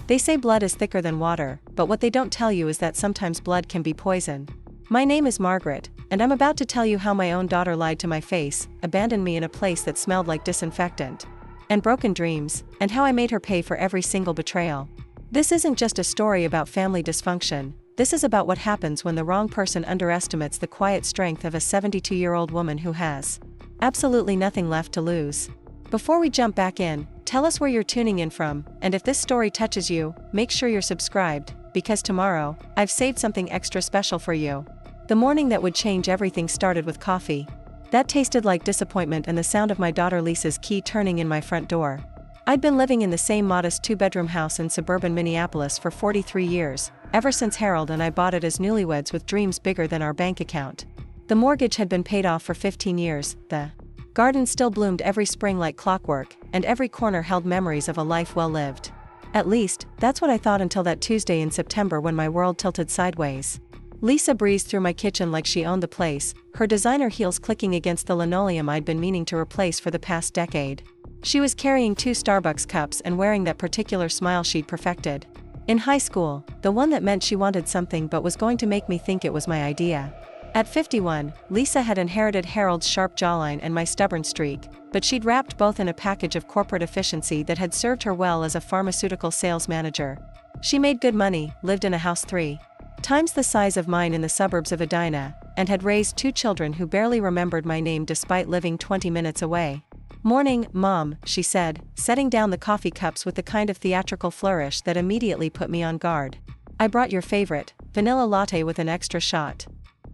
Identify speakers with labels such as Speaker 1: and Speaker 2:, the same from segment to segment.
Speaker 1: They say blood is thicker than water, but what they don't tell you is that sometimes blood can be poison. My name is Margaret, and I'm about to tell you how my own daughter lied to my face, abandoned me in a place that smelled like disinfectant and broken dreams, and how I made her pay for every single betrayal. This isn't just a story about family dysfunction, this is about what happens when the wrong person underestimates the quiet strength of a 72-year-old woman who has absolutely nothing left to lose. Before we jump back in, tell us where you're tuning in from, and if this story touches you, make sure you're subscribed, because tomorrow, I've saved something extra special for you. The morning that would change everything started with coffee. That tasted like disappointment and the sound of my daughter Lisa's key turning in my front door. I'd been living in the same modest two-bedroom house in suburban Minneapolis for 43 years, ever since Harold and I bought it as newlyweds with dreams bigger than our bank account. The mortgage had been paid off for 15 years, the garden still bloomed every spring like clockwork, and every corner held memories of a life well lived. At least, that's what I thought until that Tuesday in September when my world tilted sideways. Lisa breezed through my kitchen like she owned the place, her designer heels clicking against the linoleum I'd been meaning to replace for the past decade. She was carrying 2 Starbucks cups and wearing that particular smile she'd perfected in high school, the one that meant she wanted something but was going to make me think it was my idea. At 51, Lisa had inherited Harold's sharp jawline and my stubborn streak, but she'd wrapped both in a package of corporate efficiency that had served her well as a pharmaceutical sales manager. She made good money, lived in a house 3 times the size of mine in the suburbs of Edina, and had raised 2 children who barely remembered my name despite living 20 minutes away. "Morning, Mom," she said, setting down the coffee cups with the kind of theatrical flourish that immediately put me on guard. "I brought your favorite, vanilla latte with an extra shot."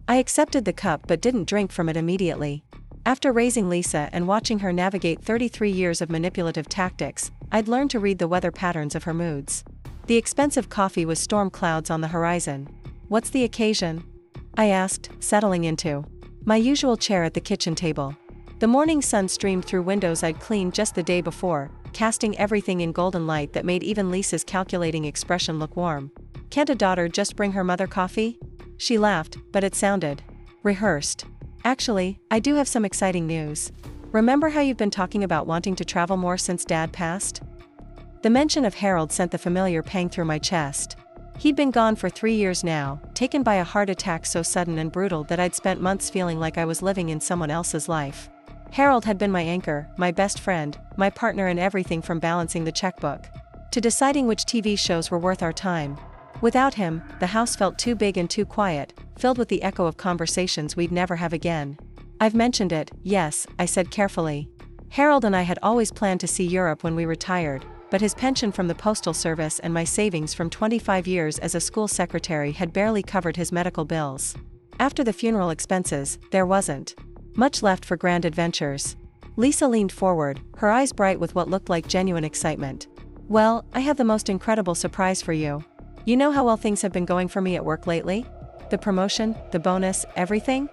Speaker 1: I accepted the cup but didn't drink from it immediately. After raising Lisa and watching her navigate 33 years of manipulative tactics, I'd learned to read the weather patterns of her moods. The expensive coffee was storm clouds on the horizon. "What's the occasion?" I asked, settling into my usual chair at the kitchen table. The morning sun streamed through windows I'd cleaned just the day before, casting everything in golden light that made even Lisa's calculating expression look warm. "Can't a daughter just bring her mother coffee?" She laughed, but it sounded rehearsed. "Actually, I do have some exciting news. Remember how you've been talking about wanting to travel more since Dad passed?" The mention of Harold sent the familiar pang through my chest. He'd been gone for 3 years now, taken by a heart attack so sudden and brutal that I'd spent months feeling like I was living in someone else's life. Harold had been my anchor, my best friend, my partner in everything from balancing the checkbook to deciding which TV shows were worth our time. Without him, the house felt too big and too quiet, filled with the echo of conversations we'd never have again. "I've mentioned it, yes," I said carefully. "Harold and I had always planned to see Europe when we retired, but his pension from the postal service and my savings from 25 years as a school secretary had barely covered his medical bills. After the funeral expenses, there wasn't much left for grand adventures." Lisa leaned forward, her eyes bright with what looked like genuine excitement. "Well, I have the most incredible surprise for you. You know how well things have been going for me at work lately? The promotion, the bonus, everything?"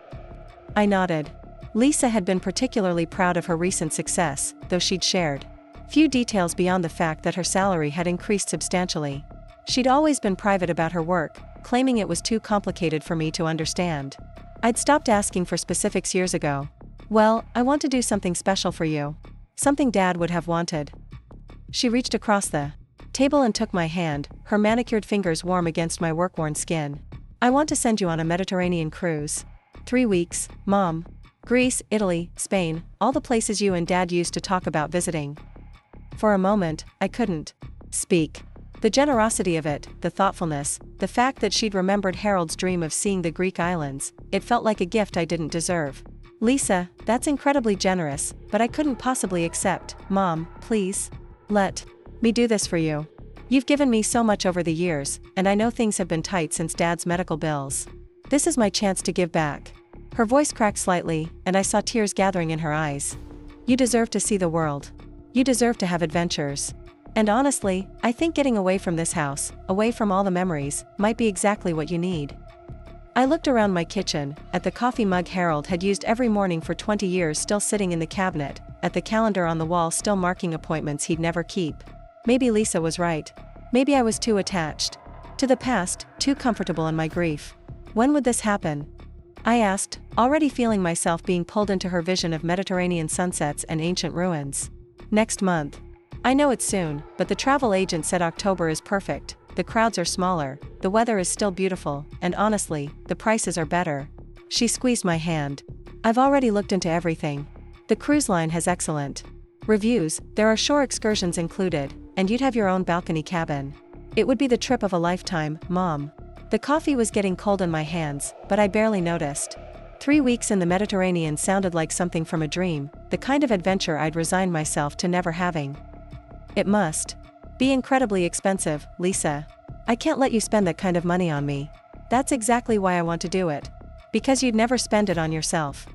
Speaker 1: I nodded. Lisa had been particularly proud of her recent success, though she'd shared few details beyond the fact that her salary had increased substantially. She'd always been private about her work, claiming it was too complicated for me to understand. I'd stopped asking for specifics years ago. "Well, I want to do something special for you. Something Dad would have wanted." She reached across the table and took my hand, her manicured fingers warm against my work-worn skin. "I want to send you on a Mediterranean cruise. 3 weeks, Mom. Greece, Italy, Spain, all the places you and Dad used to talk about visiting." For a moment, I couldn't speak. The generosity of it, the thoughtfulness, the fact that she'd remembered Harold's dream of seeing the Greek islands, it felt like a gift I didn't deserve. "Lisa, that's incredibly generous, but I couldn't possibly accept. Mom, please. Let me do this for you. You've given me so much over the years, and I know things have been tight since Dad's medical bills. This is my chance to give back." Her voice cracked slightly, and I saw tears gathering in her eyes. "You deserve to see the world. You deserve to have adventures. And honestly, I think getting away from this house, away from all the memories, might be exactly what you need." I looked around my kitchen, at the coffee mug Harold had used every morning for 20 years still sitting in the cabinet, at the calendar on the wall still marking appointments he'd never keep. Maybe Lisa was right. Maybe I was too attached to the past, too comfortable in my grief. When would this happen? I asked, already feeling myself being pulled into her vision of Mediterranean sunsets and ancient ruins. "Next month." I know it's soon, but the travel agent said October is perfect, the crowds are smaller, the weather is still beautiful, and honestly, the prices are better. She squeezed my hand. I've already looked into everything. The cruise line has excellent reviews, there are shore excursions included, and you'd have your own balcony cabin. It would be the trip of a lifetime, Mom. The coffee was getting cold in my hands, but I barely noticed. 3 weeks in the Mediterranean sounded like something from a dream, the kind of adventure I'd resigned myself to never having. It must be incredibly expensive, Lisa. I can't let you spend that kind of money on me. That's exactly why I want to do it. Because you'd never spend it on yourself.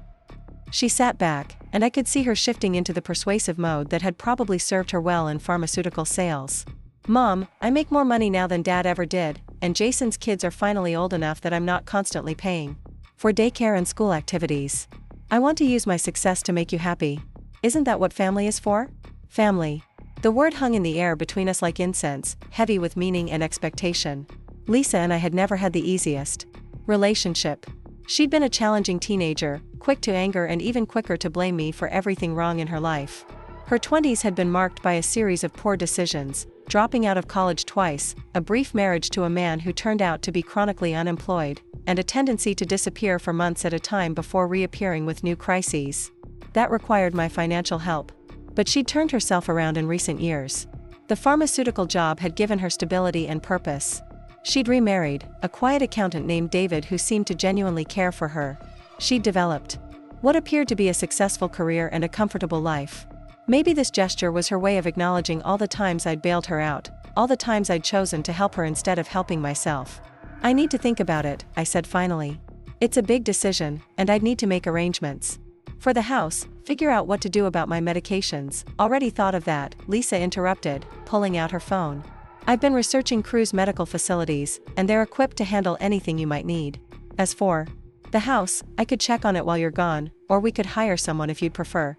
Speaker 1: She sat back, and I could see her shifting into the persuasive mode that had probably served her well in pharmaceutical sales. Mom, I make more money now than Dad ever did, and Jason's kids are finally old enough that I'm not constantly paying for daycare and school activities. I want to use my success to make you happy. Isn't that what family is for? Family. The word hung in the air between us like incense, heavy with meaning and expectation. Lisa and I had never had the easiest relationship. She'd been a challenging teenager, quick to anger and even quicker to blame me for everything wrong in her life. Her 20s had been marked by a series of poor decisions, dropping out of college twice, a brief marriage to a man who turned out to be chronically unemployed, and a tendency to disappear for months at a time before reappearing with new crises. That required my financial help. But she'd turned herself around in recent years. The pharmaceutical job had given her stability and purpose. She'd remarried, a quiet accountant named David who seemed to genuinely care for her. She'd developed what appeared to be a successful career and a comfortable life. Maybe this gesture was her way of acknowledging all the times I'd bailed her out, all the times I'd chosen to help her instead of helping myself. I need to think about it, I said finally. It's a big decision, and I'd need to make arrangements. For the house, figure out what to do about my medications. Already thought of that, Lisa interrupted, pulling out her phone. I've been researching cruise medical facilities, and they're equipped to handle anything you might need. As for the house, I could check on it while you're gone, or we could hire someone if you'd prefer.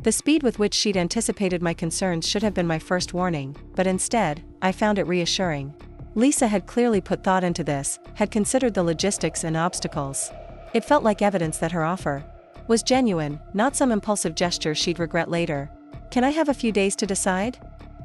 Speaker 1: The speed with which she'd anticipated my concerns should have been my first warning, but instead, I found it reassuring. Lisa had clearly put thought into this, had considered the logistics and obstacles. It felt like evidence that her offer was genuine, not some impulsive gesture she'd regret later. Can I have a few days to decide?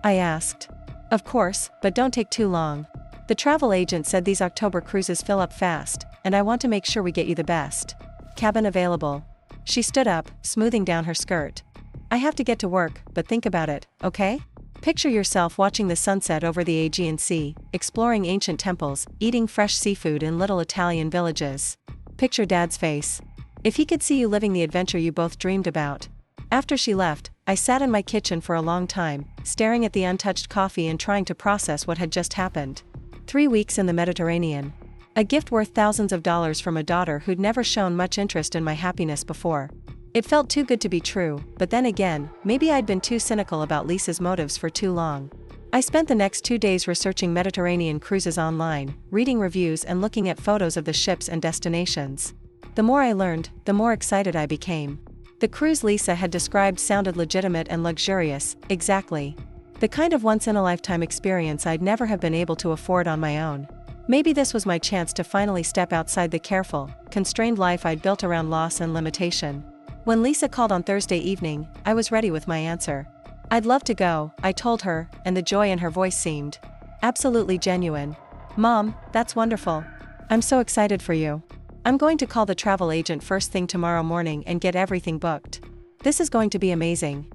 Speaker 1: I asked. Of course, but don't take too long. The travel agent said these October cruises fill up fast, and I want to make sure we get you the best cabin available. She stood up, smoothing down her skirt. I have to get to work, but think about it, okay? Picture yourself watching the sunset over the Aegean Sea, exploring ancient temples, eating fresh seafood in little Italian villages. Picture Dad's face. If he could see you living the adventure you both dreamed about. After she left, I sat in my kitchen for a long time, staring at the untouched coffee and trying to process what had just happened. 3 weeks in the Mediterranean. A gift worth thousands of dollars from a daughter who'd never shown much interest in my happiness before. It felt too good to be true, but then again, maybe I'd been too cynical about Lisa's motives for too long. I spent the next 2 days researching Mediterranean cruises online, reading reviews and looking at photos of the ships and destinations. The more I learned, the more excited I became. The cruise Lisa had described sounded legitimate and luxurious, exactly the kind of once-in-a-lifetime experience I'd never have been able to afford on my own. Maybe this was my chance to finally step outside the careful, constrained life I'd built around loss and limitation. When Lisa called on Thursday evening, I was ready with my answer. I'd love to go, I told her, and the joy in her voice seemed absolutely genuine. Mom, that's wonderful. I'm so excited for you. I'm going to call the travel agent first thing tomorrow morning and get everything booked. This is going to be amazing.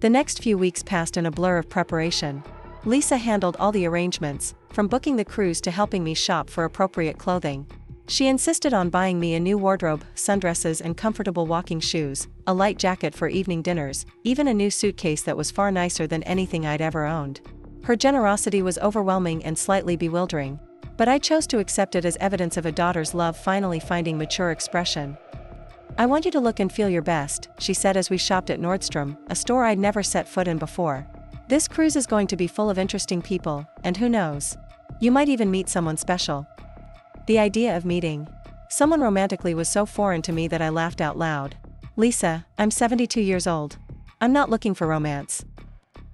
Speaker 1: The next few weeks passed in a blur of preparation. Lisa handled all the arrangements, from booking the cruise to helping me shop for appropriate clothing. She insisted on buying me a new wardrobe, sundresses and comfortable walking shoes, a light jacket for evening dinners, even a new suitcase that was far nicer than anything I'd ever owned. Her generosity was overwhelming and slightly bewildering. But I chose to accept it as evidence of a daughter's love finally finding mature expression. I want you to look and feel your best, she said as we shopped at Nordstrom, a store I'd never set foot in before. This cruise is going to be full of interesting people, and who knows? You might even meet someone special. The idea of meeting someone romantically was so foreign to me that I laughed out loud. Lisa, I'm 72 years old. I'm not looking for romance.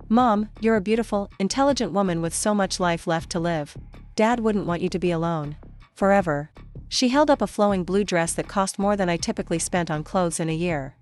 Speaker 1: Mom, you're a beautiful, intelligent woman with so much life left to live. Dad wouldn't want you to be alone forever. She held up a flowing blue dress that cost more than I typically spent on clothes in a year.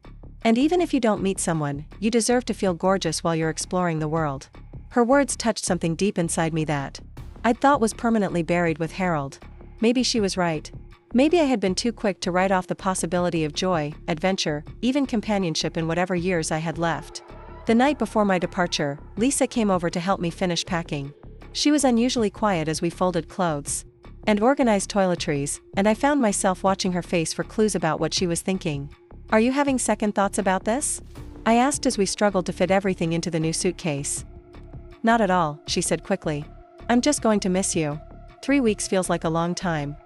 Speaker 1: And even if you don't meet someone, you deserve to feel gorgeous while you're exploring the world. Her words touched something deep inside me that I'd thought was permanently buried with Harold. Maybe she was right. Maybe I had been too quick to write off the possibility of joy, adventure, even companionship in whatever years I had left. The night before my departure, Lisa came over to help me finish packing. She was unusually quiet as we folded clothes and organized toiletries, and I found myself watching her face for clues about what she was thinking. "Are you having second thoughts about this?" I asked as we struggled to fit everything into the new suitcase. "Not at all," she said quickly. "I'm just going to miss you. 3 weeks feels like a long time."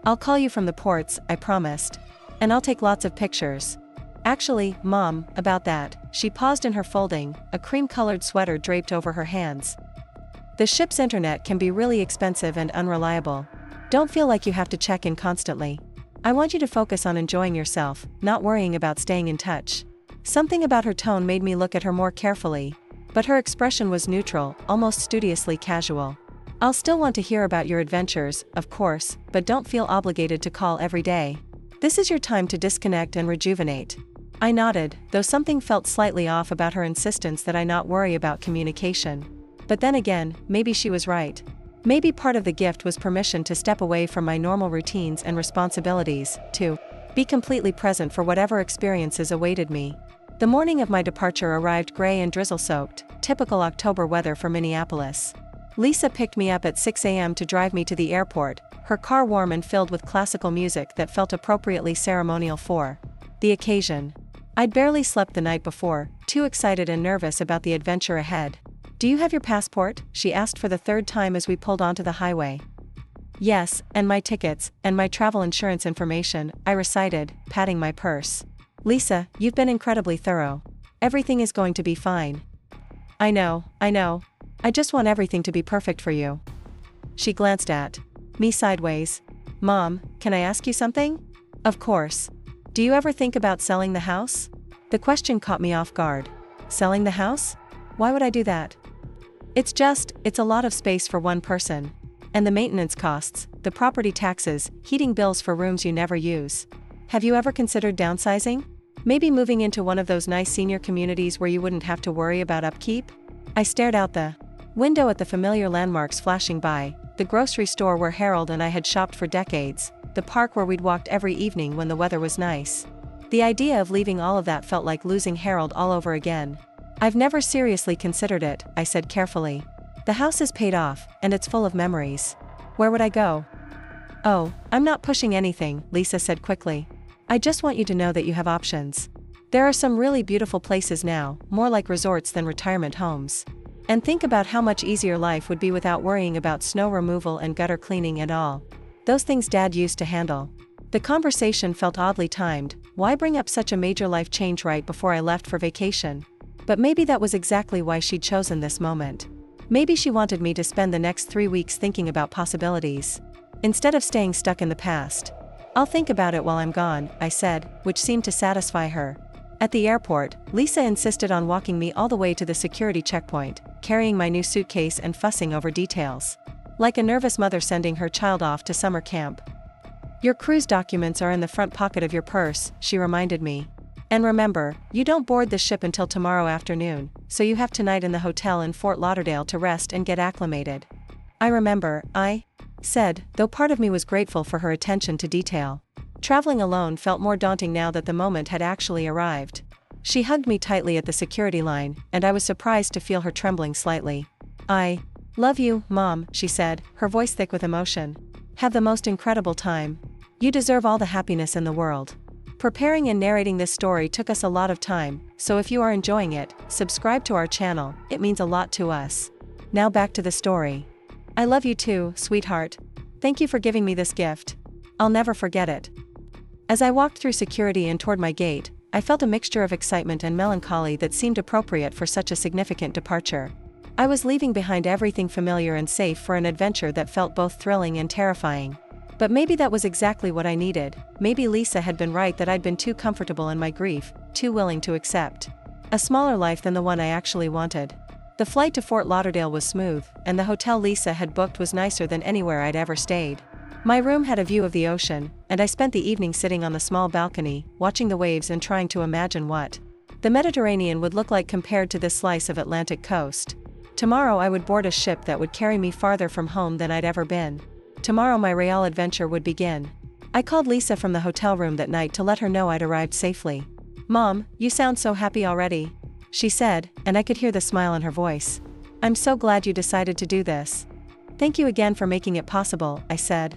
Speaker 1: "I'll call you from the ports," I promised. "And I'll take lots of pictures." "Actually, Mom, about that," she paused in her folding, a cream-colored sweater draped over her hands. "The ship's internet can be really expensive and unreliable. Don't feel like you have to check in constantly. I want you to focus on enjoying yourself, not worrying about staying in touch." Something about her tone made me look at her more carefully, but her expression was neutral, almost studiously casual. "I'll still want to hear about your adventures, of course, but don't feel obligated to call every day. This is your time to disconnect and rejuvenate." I nodded, though something felt slightly off about her insistence that I not worry about communication. But then again, maybe she was right. Maybe part of the gift was permission to step away from my normal routines and responsibilities, to be completely present for whatever experiences awaited me. The morning of my departure arrived gray and drizzle-soaked, typical October weather for Minneapolis. Lisa picked me up at 6 a.m. to drive me to the airport, her car warm and filled with classical music that felt appropriately ceremonial for the occasion. I'd barely slept the night before, too excited and nervous about the adventure ahead. "Do you have your passport?" she asked for the third time as we pulled onto the highway. "Yes, and my tickets, and my travel insurance information," I recited, patting my purse. "Lisa, you've been incredibly thorough. Everything is going to be fine." I know. I just want everything to be perfect for you." She glanced at me sideways. "Mom, can I ask you something?" "Of course. Do you ever think about selling the house?" The question caught me off guard. "Selling the house? Why would I do that?" It's a lot of space for one person. And the maintenance costs, the property taxes, heating bills for rooms you never use. Have you ever considered downsizing? Maybe moving into one of those nice senior communities where you wouldn't have to worry about upkeep?" I stared out the window at the familiar landmarks flashing by, the grocery store where Harold and I had shopped for decades, the park where we'd walked every evening when the weather was nice. The idea of leaving all of that felt like losing Harold all over again. "I've never seriously considered it," I said carefully. "The house is paid off, and it's full of memories. Where would I go?" "Oh, I'm not pushing anything," Lisa said quickly. "I just want you to know that you have options. There are some really beautiful places now, more like resorts than retirement homes. And think about how much easier life would be without worrying about snow removal and gutter cleaning and all those things Dad used to handle." The conversation felt oddly timed. Why bring up such a major life change right before I left for vacation? But maybe that was exactly why she'd chosen this moment. Maybe she wanted me to spend the next 3 weeks thinking about possibilities, instead of staying stuck in the past. "I'll think about it while I'm gone," I said, which seemed to satisfy her. At the airport, Lisa insisted on walking me all the way to the security checkpoint, carrying my new suitcase and fussing over details. Like a nervous mother sending her child off to summer camp. "Your cruise documents are in the front pocket of your purse," she reminded me. "And remember, you don't board the ship until tomorrow afternoon, so you have tonight in the hotel in Fort Lauderdale to rest and get acclimated." "I remember," I said, though part of me was grateful for her attention to detail. Traveling alone felt more daunting now that the moment had actually arrived. She hugged me tightly at the security line, and I was surprised to feel her trembling slightly. "I love you, Mom," she said, her voice thick with emotion. "Have the most incredible time. You deserve all the happiness in the world." Preparing and narrating this story took us a lot of time, so if you are enjoying it, subscribe to our channel, it means a lot to us. Now back to the story. "I love you too, sweetheart. Thank you for giving me this gift. I'll never forget it." As I walked through security and toward my gate, I felt a mixture of excitement and melancholy that seemed appropriate for such a significant departure. I was leaving behind everything familiar and safe for an adventure that felt both thrilling and terrifying. But maybe that was exactly what I needed. Maybe Lisa had been right that I'd been too comfortable in my grief, too willing to accept a smaller life than the one I actually wanted. The flight to Fort Lauderdale was smooth, and the hotel Lisa had booked was nicer than anywhere I'd ever stayed. My room had a view of the ocean, and I spent the evening sitting on the small balcony, watching the waves and trying to imagine what the Mediterranean would look like compared to this slice of Atlantic coast. Tomorrow I would board a ship that would carry me farther from home than I'd ever been. Tomorrow my real adventure would begin. I called Lisa from the hotel room that night to let her know I'd arrived safely. "Mom, you sound so happy already," she said, and I could hear the smile in her voice. "I'm so glad you decided to do this." "Thank you again for making it possible," I said.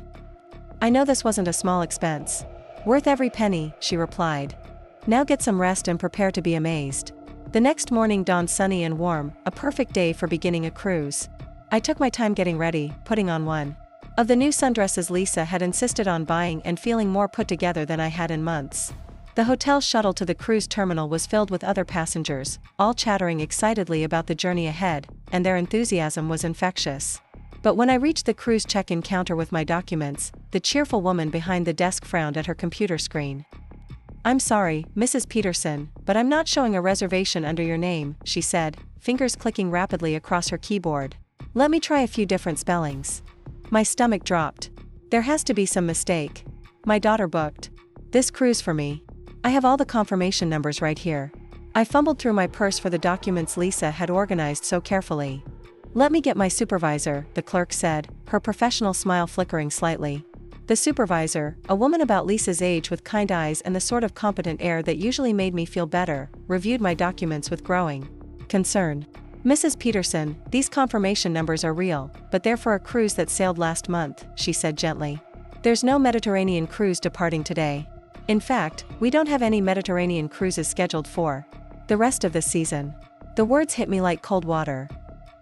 Speaker 1: "I know this wasn't a small expense." "Worth every penny," she replied. "Now get some rest and prepare to be amazed." The next morning dawned sunny and warm, a perfect day for beginning a cruise. I took my time getting ready, putting on one of the new sundresses Lisa had insisted on buying and feeling more put together than I had in months. The hotel shuttle to the cruise terminal was filled with other passengers, all chattering excitedly about the journey ahead, and their enthusiasm was infectious. But when I reached the cruise check-in counter with my documents, the cheerful woman behind the desk frowned at her computer screen. "I'm sorry, Mrs. Peterson, but I'm not showing a reservation under your name," she said, fingers clicking rapidly across her keyboard. "Let me try a few different spellings." My stomach dropped. There has to be some mistake. My daughter booked this cruise for me. I have all the confirmation numbers right here. I fumbled through my purse for the documents Lisa had organized so carefully. "Let me get my supervisor," the clerk said, her professional smile flickering slightly. The supervisor, a woman about Lisa's age with kind eyes and the sort of competent air that usually made me feel better, reviewed my documents with growing concern. "Mrs. Peterson, these confirmation numbers are real, but they're for a cruise that sailed last month," she said gently. "There's no Mediterranean cruise departing today. In fact, we don't have any Mediterranean cruises scheduled for the rest of this season." The words hit me like cold water.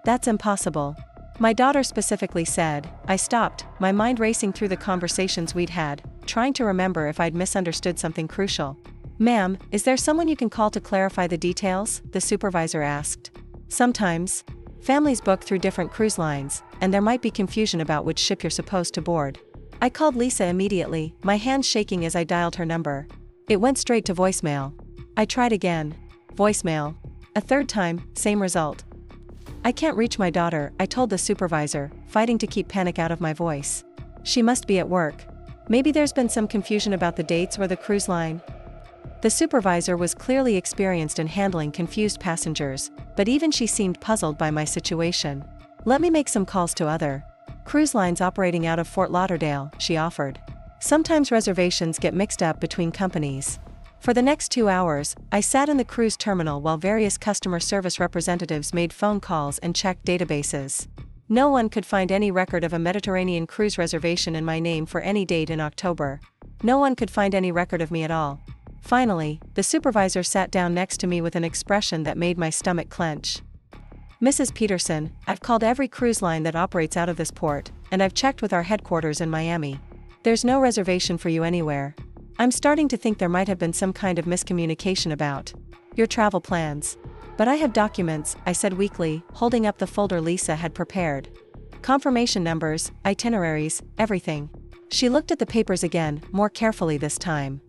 Speaker 1: "That's impossible." My daughter specifically said. I stopped, my mind racing through the conversations we'd had, trying to remember if I'd misunderstood something crucial. "Ma'am, is there someone you can call to clarify the details?" the supervisor asked. "Sometimes families book through different cruise lines, and there might be confusion about which ship you're supposed to board." I called Lisa immediately, my hands shaking as I dialed her number. It went straight to voicemail. I tried again. Voicemail. A third time, same result. "I can't reach my daughter," I told the supervisor, fighting to keep panic out of my voice. "She must be at work. Maybe there's been some confusion about the dates or the cruise line." The supervisor was clearly experienced in handling confused passengers, but even she seemed puzzled by my situation. "Let me make some calls to other cruise lines operating out of Fort Lauderdale," she offered. "Sometimes reservations get mixed up between companies." For the next 2 hours, I sat in the cruise terminal while various customer service representatives made phone calls and checked databases. No one could find any record of a Mediterranean cruise reservation in my name for any date in October. No one could find any record of me at all. Finally, the supervisor sat down next to me with an expression that made my stomach clench. "Mrs. Peterson, I've called every cruise line that operates out of this port, and I've checked with our headquarters in Miami. There's no reservation for you anywhere. I'm starting to think there might have been some kind of miscommunication about your travel plans. But I have documents," I said weakly, holding up the folder Lisa had prepared. "Confirmation numbers, itineraries, everything." She looked at the papers again, more carefully this time.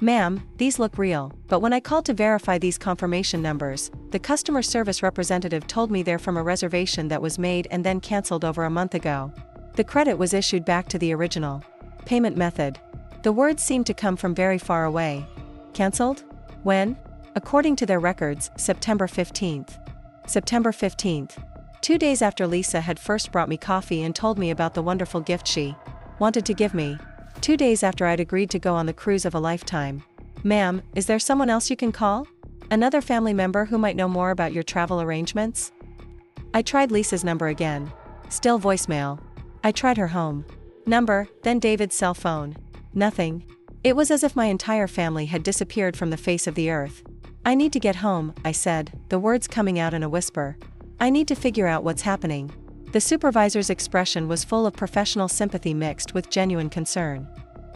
Speaker 1: "Ma'am, these look real, but when I called to verify these confirmation numbers, the customer service representative told me they're from a reservation that was made and then canceled over a month ago. The credit was issued back to the original payment method." The words seemed to come from very far away. "Cancelled? When?" "According to their records, September 15th. September 15th. 2 days after Lisa had first brought me coffee and told me about the wonderful gift she wanted to give me. 2 days after I'd agreed to go on the cruise of a lifetime. "Ma'am, is there someone else you can call? Another family member who might know more about your travel arrangements?" I tried Lisa's number again. Still voicemail. I tried her home number, then David's cell phone. Nothing. It was as if my entire family had disappeared from the face of the earth. "I need to get home," I said, the words coming out in a whisper. "I need to figure out what's happening." The supervisor's expression was full of professional sympathy mixed with genuine concern.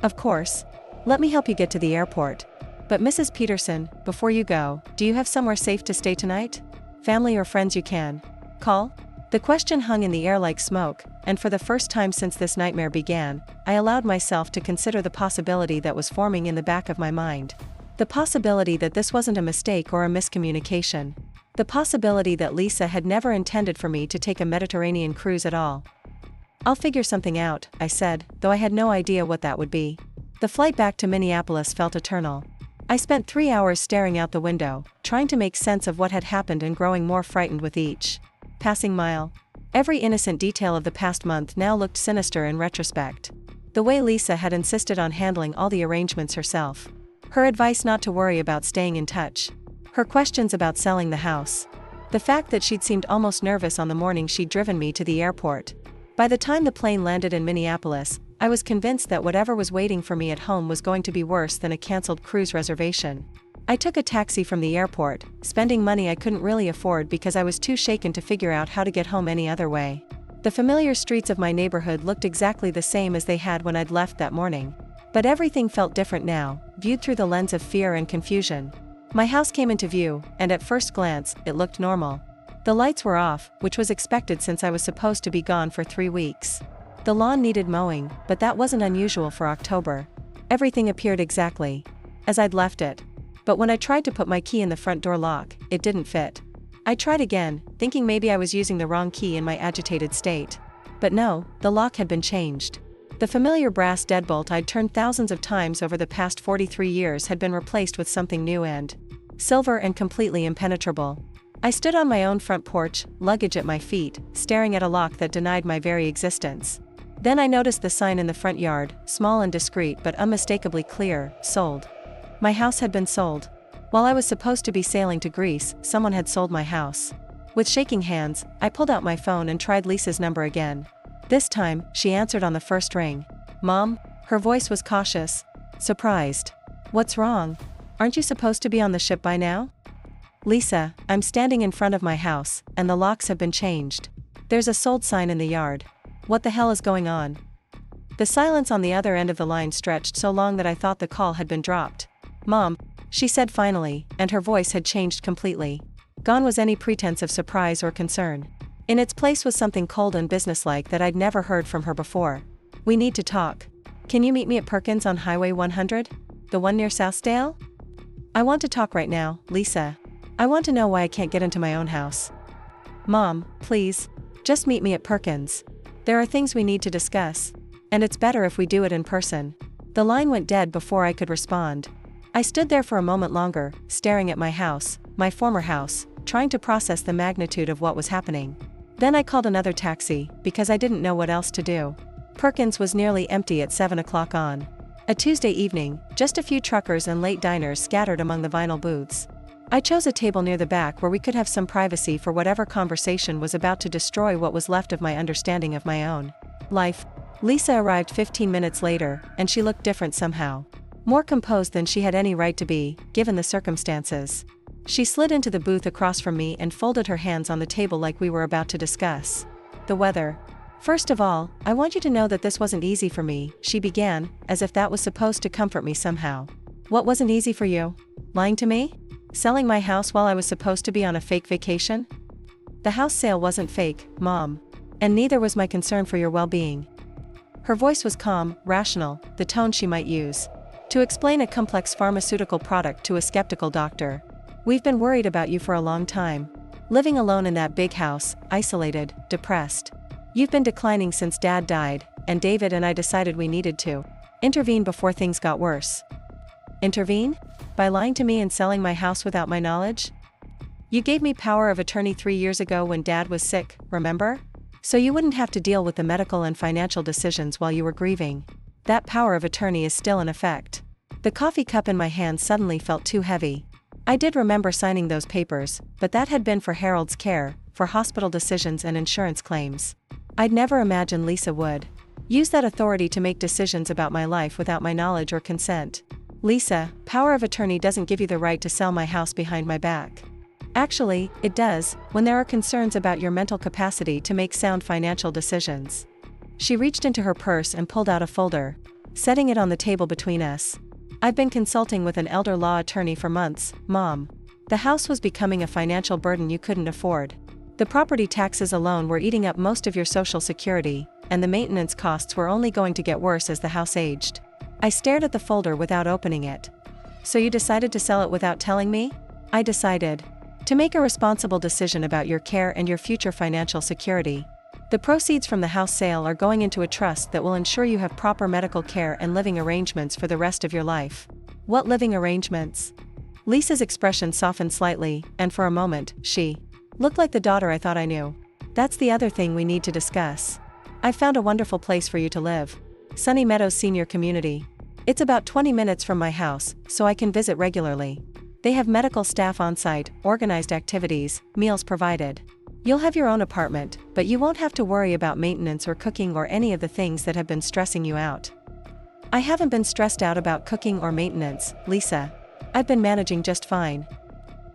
Speaker 1: "Of course. Let me help you get to the airport. But Mrs. Peterson, before you go, do you have somewhere safe to stay tonight? Family or friends you can call?" The question hung in the air like smoke, and for the first time since this nightmare began, I allowed myself to consider the possibility that was forming in the back of my mind. The possibility that this wasn't a mistake or a miscommunication. The possibility that Lisa had never intended for me to take a Mediterranean cruise at all. I'll figure something out, I said, though I had no idea what that would be. The flight back to Minneapolis felt eternal. I spent 3 hours staring out the window, trying to make sense of what had happened and growing more frightened with each passing mile. Every innocent detail of the past month now looked sinister in retrospect. The way Lisa had insisted on handling all the arrangements herself. Her advice not to worry about staying in touch. Her questions about selling the house. The fact that she'd seemed almost nervous on the morning she'd driven me to the airport. By the time the plane landed in Minneapolis, I was convinced that whatever was waiting for me at home was going to be worse than a canceled cruise reservation. I took a taxi from the airport, spending money I couldn't really afford because I was too shaken to figure out how to get home any other way. The familiar streets of my neighborhood looked exactly the same as they had when I'd left that morning. But everything felt different now, viewed through the lens of fear and confusion. My house came into view, and at first glance, it looked normal. The lights were off, which was expected since I was supposed to be gone for 3 weeks. The lawn needed mowing, but that wasn't unusual for October. Everything appeared exactly as I'd left it. But when I tried to put my key in the front door lock, it didn't fit. I tried again, thinking maybe I was using the wrong key in my agitated state. But no, the lock had been changed. The familiar brass deadbolt I'd turned thousands of times over the past 43 years had been replaced with something new and silver and completely impenetrable. I stood on my own front porch, luggage at my feet, staring at a lock that denied my very existence. Then I noticed the sign in the front yard, small and discreet but unmistakably clear, sold. My house had been sold. While I was supposed to be sailing to Greece, someone had sold my house. With shaking hands, I pulled out my phone and tried Lisa's number again. This time, she answered on the first ring. Mom? Her voice was cautious. Surprised. What's wrong? Aren't you supposed to be on the ship by now? Lisa, I'm standing in front of my house, and the locks have been changed. There's a sold sign in the yard. What the hell is going on? The silence on the other end of the line stretched so long that I thought the call had been dropped. Mom, she said finally, and her voice had changed completely. Gone was any pretense of surprise or concern. In its place was something cold and businesslike that I'd never heard from her before. We need to talk. Can you meet me at Perkins on Highway 100? The one near Southdale? I want to talk right now, Lisa. I want to know why I can't get into my own house. Mom, please. Just meet me at Perkins. There are things we need to discuss. And it's better if we do it in person. The line went dead before I could respond. I stood there for a moment longer, staring at my house, my former house, trying to process the magnitude of what was happening. Then I called another taxi, because I didn't know what else to do. Perkins was nearly empty at 7 o'clock on a Tuesday evening, just a few truckers and late diners scattered among the vinyl booths. I chose a table near the back where we could have some privacy for whatever conversation was about to destroy what was left of my understanding of my own life. Lisa arrived 15 minutes later, and she looked different somehow. More composed than she had any right to be, given the circumstances. She slid into the booth across from me and folded her hands on the table like we were about to discuss the weather. First of all, I want you to know that this wasn't easy for me, she began, as if that was supposed to comfort me somehow. What wasn't easy for you? Lying to me? Selling my house while I was supposed to be on a fake vacation? The house sale wasn't fake, Mom. And neither was my concern for your well-being. Her voice was calm, rational, the tone she might use to explain a complex pharmaceutical product to a skeptical doctor. We've been worried about you for a long time. Living alone in that big house, isolated, depressed. You've been declining since Dad died, and David and I decided we needed to intervene before things got worse. Intervene? By lying to me and selling my house without my knowledge? You gave me power of attorney 3 years ago when Dad was sick, remember? So you wouldn't have to deal with the medical and financial decisions while you were grieving. That power of attorney is still in effect. The coffee cup in my hand suddenly felt too heavy. I did remember signing those papers, but that had been for Harold's care, for hospital decisions and insurance claims. I'd never imagined Lisa would use that authority to make decisions about my life without my knowledge or consent. Lisa, power of attorney doesn't give you the right to sell my house behind my back. Actually, it does, when there are concerns about your mental capacity to make sound financial decisions. She reached into her purse and pulled out a folder, setting it on the table between us. I've been consulting with an elder law attorney for months, Mom. The house was becoming a financial burden you couldn't afford. The property taxes alone were eating up most of your Social Security, and the maintenance costs were only going to get worse as the house aged. I stared at the folder without opening it. So you decided to sell it without telling me? I decided to make a responsible decision about your care and your future financial security. The proceeds from the house sale are going into a trust that will ensure you have proper medical care and living arrangements for the rest of your life. What living arrangements? Lisa's expression softened slightly, and for a moment, she looked like the daughter I thought I knew. That's the other thing we need to discuss. I've found a wonderful place for you to live. Sunny Meadows Senior Community. It's about 20 minutes from my house, so I can visit regularly. They have medical staff on site, organized activities, meals provided. You'll have your own apartment, but you won't have to worry about maintenance or cooking or any of the things that have been stressing you out. I haven't been stressed out about cooking or maintenance, Lisa. I've been managing just fine.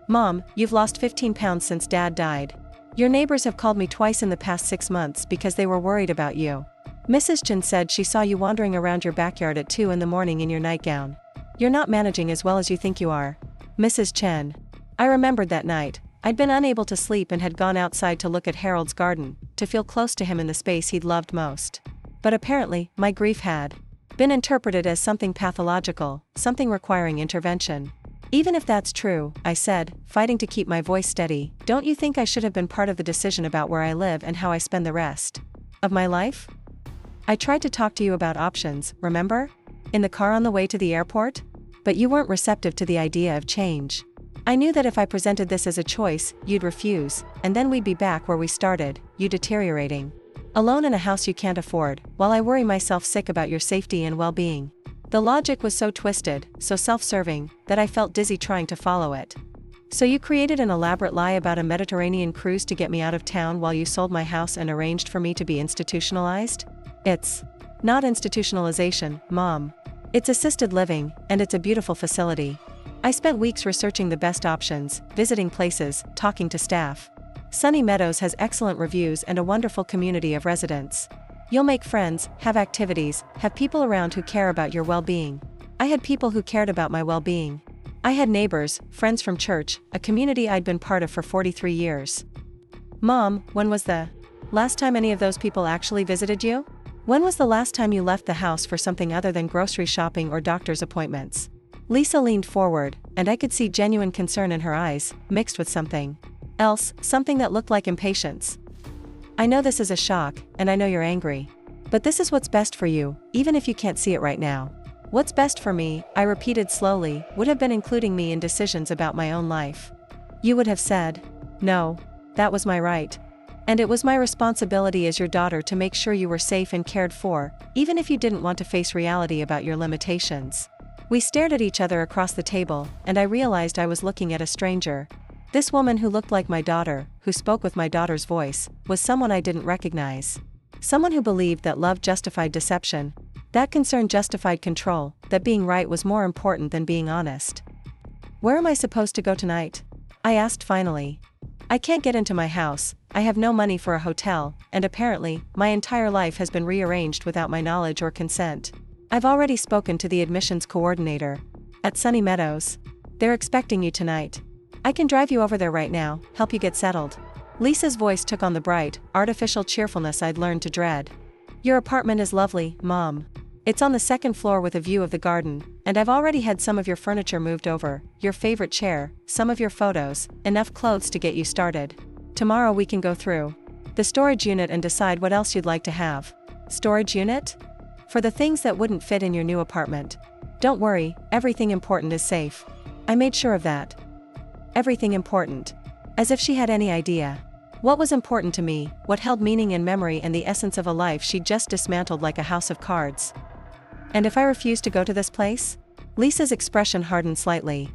Speaker 1: Mom, you've lost 15 pounds since Dad died. Your neighbors have called me twice in the past 6 months because they were worried about you. Mrs. Chen said she saw you wandering around your backyard at 2 in the morning in your nightgown. You're not managing as well as you think you are. Mrs. Chen. I remembered that night. I'd been unable to sleep and had gone outside to look at Harold's garden, to feel close to him in the space he'd loved most. But apparently, my grief had been interpreted as something pathological, something requiring intervention. Even if that's true, I said, fighting to keep my voice steady, don't you think I should have been part of the decision about where I live and how I spend the rest of my life? I tried to talk to you about options, remember? In the car on the way to the airport? But you weren't receptive to the idea of change. I knew that if I presented this as a choice, you'd refuse, and then we'd be back where we started, you deteriorating. Alone in a house you can't afford, while I worry myself sick about your safety and well-being. The logic was so twisted, so self-serving, that I felt dizzy trying to follow it. So you created an elaborate lie about a Mediterranean cruise to get me out of town while you sold my house and arranged for me to be institutionalized? It's not institutionalization, Mom. It's assisted living, and it's a beautiful facility. I spent weeks researching the best options, visiting places, talking to staff. Sunny Meadows has excellent reviews and a wonderful community of residents. You'll make friends, have activities, have people around who care about your well-being. I had people who cared about my well-being. I had neighbors, friends from church, a community I'd been part of for 43 years. Mom, when was the last time any of those people actually visited you? When was the last time you left the house for something other than grocery shopping or doctor's appointments? Lisa leaned forward, and I could see genuine concern in her eyes, mixed with something else, something that looked like impatience. I know this is a shock, and I know you're angry. But this is what's best for you, even if you can't see it right now. What's best for me, I repeated slowly, would have been including me in decisions about my own life. You would have said, no, that was my right. And it was my responsibility as your daughter to make sure you were safe and cared for, even if you didn't want to face reality about your limitations. We stared at each other across the table, and I realized I was looking at a stranger. This woman who looked like my daughter, who spoke with my daughter's voice, was someone I didn't recognize. Someone who believed that love justified deception, that concern justified control, that being right was more important than being honest. Where am I supposed to go tonight? I asked finally. I can't get into my house, I have no money for a hotel, and apparently, my entire life has been rearranged without my knowledge or consent. I've already spoken to the admissions coordinator at Sunny Meadows. They're expecting you tonight. I can drive you over there right now, help you get settled. Lisa's voice took on the bright, artificial cheerfulness I'd learned to dread. Your apartment is lovely, Mom. It's on the second floor with a view of the garden, and I've already had some of your furniture moved over, your favorite chair, some of your photos, enough clothes to get you started. Tomorrow we can go through the storage unit and decide what else you'd like to have. Storage unit? For the things that wouldn't fit in your new apartment. Don't worry, everything important is safe. I made sure of that. Everything important. As if she had any idea. What was important to me, what held meaning and memory and the essence of a life she'd just dismantled like a house of cards. And if I refuse to go to this place? Lisa's expression hardened slightly.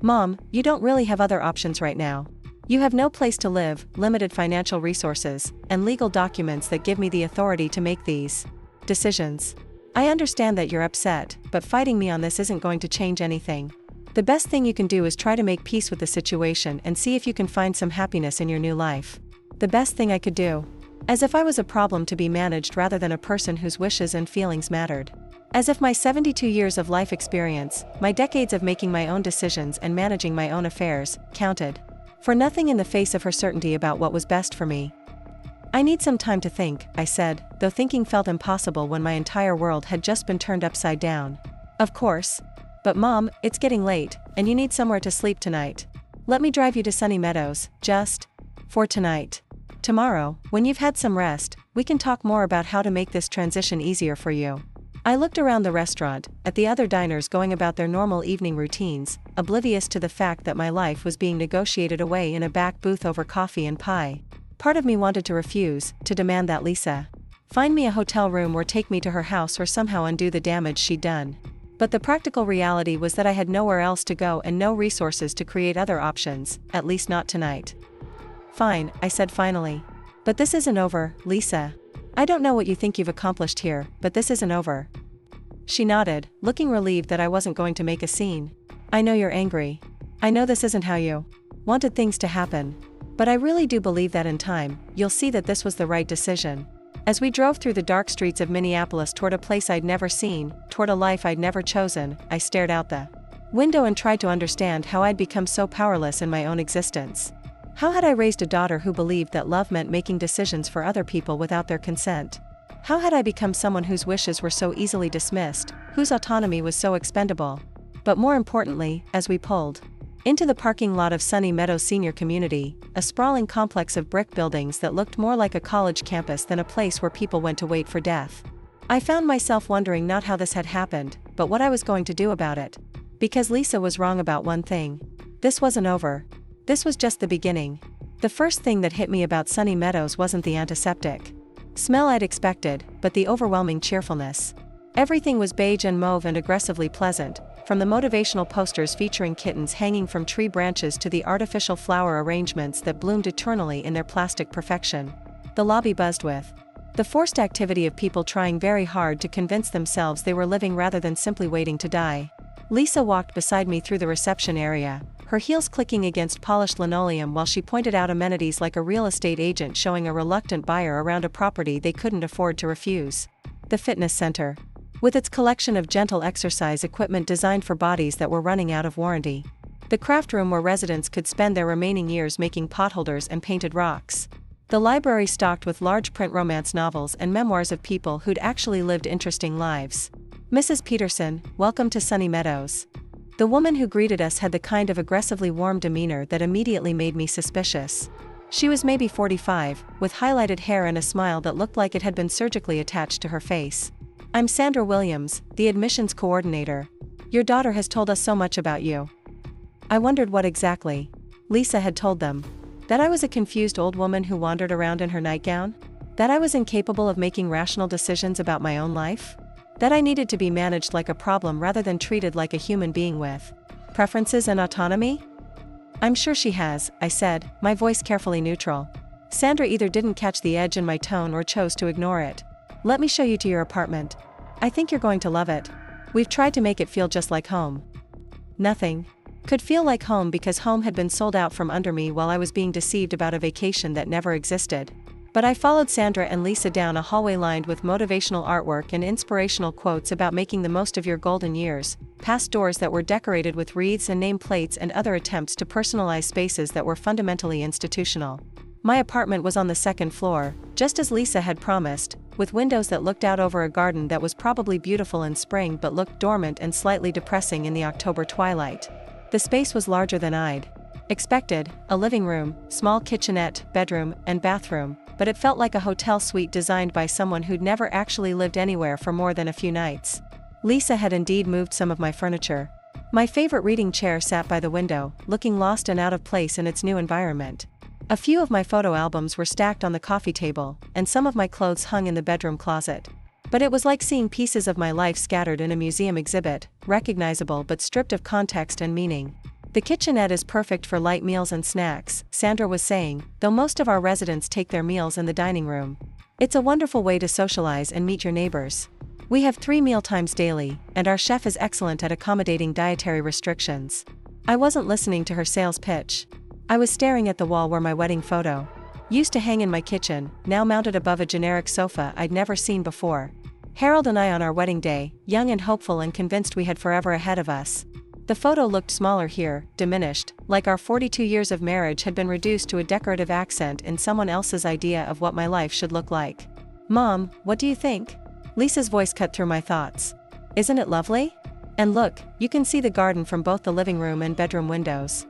Speaker 1: Mom, you don't really have other options right now. You have no place to live, limited financial resources, and legal documents that give me the authority to make these decisions. I understand that you're upset, but fighting me on this isn't going to change anything. The best thing you can do is try to make peace with the situation and see if you can find some happiness in your new life. The best thing I could do. As if I was a problem to be managed rather than a person whose wishes and feelings mattered. As if my 72 years of life experience, my decades of making my own decisions and managing my own affairs, counted for nothing in the face of her certainty about what was best for me. I need some time to think, I said, though thinking felt impossible when my entire world had just been turned upside down. Of course. But Mom, it's getting late, and you need somewhere to sleep tonight. Let me drive you to Sunny Meadows, just for tonight. Tomorrow, when you've had some rest, we can talk more about how to make this transition easier for you. I looked around the restaurant, at the other diners going about their normal evening routines, oblivious to the fact that my life was being negotiated away in a back booth over coffee and pie. Part of me wanted to refuse, to demand that Lisa find me a hotel room or take me to her house or somehow undo the damage she'd done. But the practical reality was that I had nowhere else to go and no resources to create other options, at least not tonight. Fine, I said finally. But this isn't over, Lisa. I don't know what you think you've accomplished here, but this isn't over. She nodded, looking relieved that I wasn't going to make a scene. I know you're angry. I know this isn't how you wanted things to happen. But I really do believe that in time, you'll see that this was the right decision. As we drove through the dark streets of Minneapolis toward a place I'd never seen, toward a life I'd never chosen, I stared out the window and tried to understand how I'd become so powerless in my own existence. How had I raised a daughter who believed that love meant making decisions for other people without their consent? How had I become someone whose wishes were so easily dismissed, whose autonomy was so expendable? But more importantly, as we pulled into the parking lot of Sunny Meadows Senior Community, a sprawling complex of brick buildings that looked more like a college campus than a place where people went to wait for death, I found myself wondering not how this had happened, but what I was going to do about it. Because Lisa was wrong about one thing. This wasn't over. This was just the beginning. The first thing that hit me about Sunny Meadows wasn't the antiseptic smell I'd expected, but the overwhelming cheerfulness. Everything was beige and mauve and aggressively pleasant, from the motivational posters featuring kittens hanging from tree branches to the artificial flower arrangements that bloomed eternally in their plastic perfection. The lobby buzzed with the forced activity of people trying very hard to convince themselves they were living rather than simply waiting to die. Lisa walked beside me through the reception area, her heels clicking against polished linoleum while she pointed out amenities like a real estate agent showing a reluctant buyer around a property they couldn't afford to refuse. The fitness center, with its collection of gentle exercise equipment designed for bodies that were running out of warranty. The craft room where residents could spend their remaining years making potholders and painted rocks. The library stocked with large print romance novels and memoirs of people who'd actually lived interesting lives. Mrs. Peterson, welcome to Sunny Meadows. The woman who greeted us had the kind of aggressively warm demeanor that immediately made me suspicious. She was maybe 45, with highlighted hair and a smile that looked like it had been surgically attached to her face. I'm Sandra Williams, the admissions coordinator. Your daughter has told us so much about you. I wondered what exactly Lisa had told them. That I was a confused old woman who wandered around in her nightgown? That I was incapable of making rational decisions about my own life? That I needed to be managed like a problem rather than treated like a human being with preferences and autonomy? I'm sure she has, I said, my voice carefully neutral. Sandra either didn't catch the edge in my tone or chose to ignore it. Let me show you to your apartment. I think you're going to love it. We've tried to make it feel just like home. Nothing could feel like home because home had been sold out from under me while I was being deceived about a vacation that never existed. But I followed Sandra and Lisa down a hallway lined with motivational artwork and inspirational quotes about making the most of your golden years, past doors that were decorated with wreaths and nameplates and other attempts to personalize spaces that were fundamentally institutional. My apartment was on the second floor, just as Lisa had promised, with windows that looked out over a garden that was probably beautiful in spring but looked dormant and slightly depressing in the October twilight. The space was larger than I'd expected, a living room, small kitchenette, bedroom, and bathroom, but it felt like a hotel suite designed by someone who'd never actually lived anywhere for more than a few nights. Lisa had indeed moved some of my furniture. My favorite reading chair sat by the window, looking lost and out of place in its new environment. A few of my photo albums were stacked on the coffee table, and some of my clothes hung in the bedroom closet. But it was like seeing pieces of my life scattered in a museum exhibit, recognizable but stripped of context and meaning. The kitchenette is perfect for light meals and snacks, Sandra was saying, though most of our residents take their meals in the dining room. It's a wonderful way to socialize and meet your neighbors. We have 3 mealtimes daily, and our chef is excellent at accommodating dietary restrictions. I wasn't listening to her sales pitch. I was staring at the wall where my wedding photo used to hang in my kitchen, now mounted above a generic sofa I'd never seen before. Harold and I on our wedding day, young and hopeful and convinced we had forever ahead of us. The photo looked smaller here, diminished, like our 42 years of marriage had been reduced to a decorative accent in someone else's idea of what my life should look like. Mom, what do you think? Lisa's voice cut through my thoughts. Isn't it lovely? And look, you can see the garden from both the living room and bedroom windows.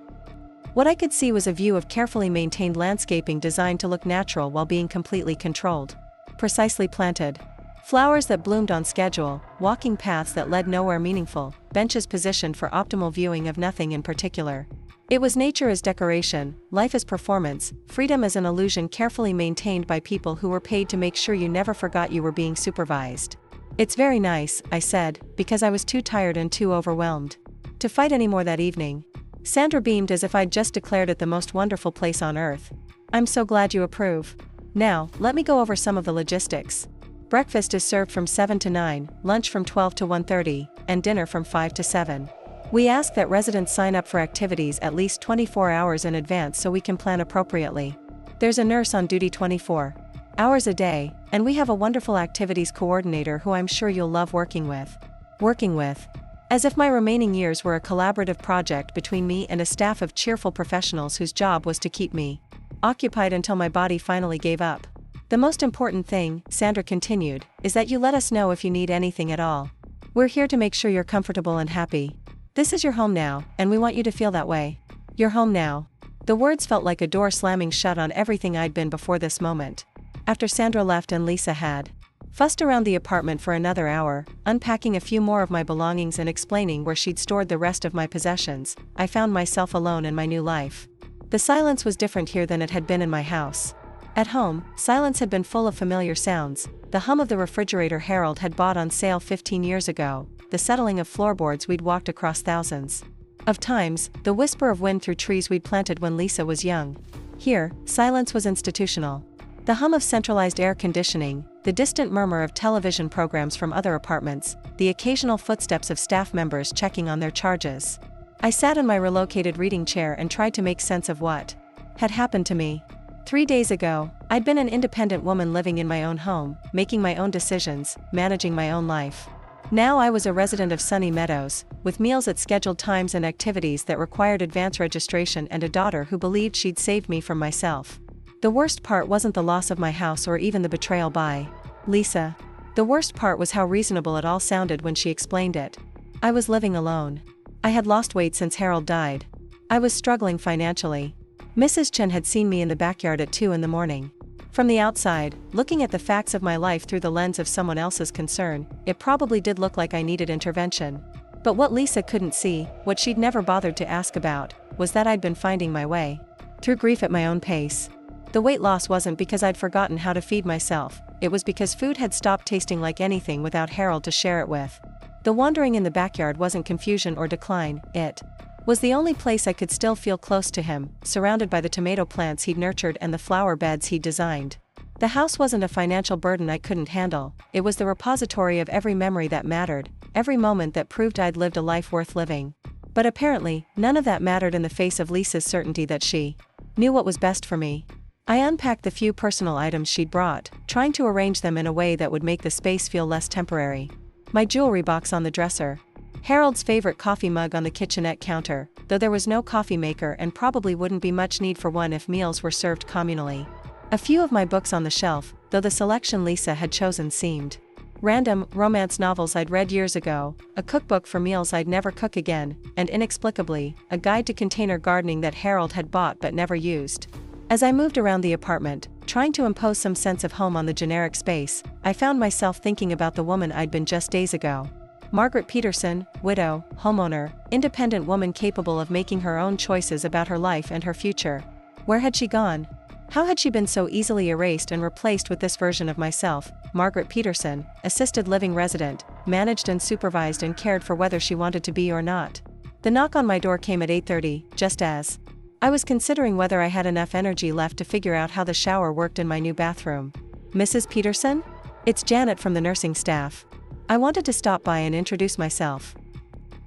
Speaker 1: What I could see was a view of carefully maintained landscaping designed to look natural while being completely controlled. Precisely planted. Flowers that bloomed on schedule, walking paths that led nowhere meaningful, benches positioned for optimal viewing of nothing in particular. It was nature as decoration, life as performance, freedom as an illusion carefully maintained by people who were paid to make sure you never forgot you were being supervised. "It's very nice," I said, because I was too tired and too overwhelmed to fight anymore that evening. Sandra beamed as if I'd just declared it the most wonderful place on earth. "I'm so glad you approve. Now, let me go over some of the logistics. Breakfast is served from 7 to 9, lunch from 12 to 1:30, and dinner from 5 to 7. We ask that residents sign up for activities at least 24 hours in advance so we can plan appropriately. There's a nurse on duty 24 hours a day, and we have a wonderful activities coordinator who I'm sure you'll love working with." Working with? As if my remaining years were a collaborative project between me and a staff of cheerful professionals whose job was to keep me occupied until my body finally gave up. "The most important thing," Sandra continued, "is that you let us know if you need anything at all. We're here to make sure you're comfortable and happy. This is your home now, and we want you to feel that way. Your home now." The words felt like a door slamming shut on everything I'd been before this moment. After Sandra left and Lisa had fussed around the apartment for another hour, unpacking a few more of my belongings and explaining where she'd stored the rest of my possessions, I found myself alone in my new life. The silence was different here than it had been in my house. At home, silence had been full of familiar sounds: the hum of the refrigerator Harold had bought on sale 15 years ago, the settling of floorboards we'd walked across thousands of times, the whisper of wind through trees we'd planted when Lisa was young. Here, silence was institutional. The hum of centralized air conditioning, the distant murmur of television programs from other apartments, the occasional footsteps of staff members checking on their charges. I sat in my relocated reading chair and tried to make sense of what had happened to me. 3 days ago, I'd been an independent woman living in my own home, making my own decisions, managing my own life. Now I was a resident of Sunny Meadows, with meals at scheduled times and activities that required advance registration and a daughter who believed she'd saved me from myself. The worst part wasn't the loss of my house or even the betrayal by Lisa. The worst part was how reasonable it all sounded when she explained it. I was living alone. I had lost weight since Harold died. I was struggling financially. Mrs. Chen had seen me in the backyard at 2 in the morning. From the outside, looking at the facts of my life through the lens of someone else's concern, it probably did look like I needed intervention. But what Lisa couldn't see, what she'd never bothered to ask about, was that I'd been finding my way through grief at my own pace. The weight loss wasn't because I'd forgotten how to feed myself, it was because food had stopped tasting like anything without Harold to share it with. The wandering in the backyard wasn't confusion or decline, it was the only place I could still feel close to him, surrounded by the tomato plants he'd nurtured and the flower beds he'd designed. The house wasn't a financial burden I couldn't handle, it was the repository of every memory that mattered, every moment that proved I'd lived a life worth living. But apparently, none of that mattered in the face of Lisa's certainty that she knew what was best for me. I unpacked the few personal items she'd brought, trying to arrange them in a way that would make the space feel less temporary. My jewelry box on the dresser. Harold's favorite coffee mug on the kitchenette counter, though there was no coffee maker and probably wouldn't be much need for one if meals were served communally. A few of my books on the shelf, though the selection Lisa had chosen seemed random: romance novels I'd read years ago, a cookbook for meals I'd never cook again, and inexplicably, a guide to container gardening that Harold had bought but never used. As I moved around the apartment, trying to impose some sense of home on the generic space, I found myself thinking about the woman I'd been just days ago. Margaret Peterson, widow, homeowner, independent woman capable of making her own choices about her life and her future. Where had she gone? How had she been so easily erased and replaced with this version of myself, Margaret Peterson, assisted living resident, managed and supervised and cared for whether she wanted to be or not? The knock on my door came at 8:30, just as I was considering whether I had enough energy left to figure out how the shower worked in my new bathroom. "Mrs. Peterson? It's Janet from the nursing staff. I wanted to stop by and introduce myself."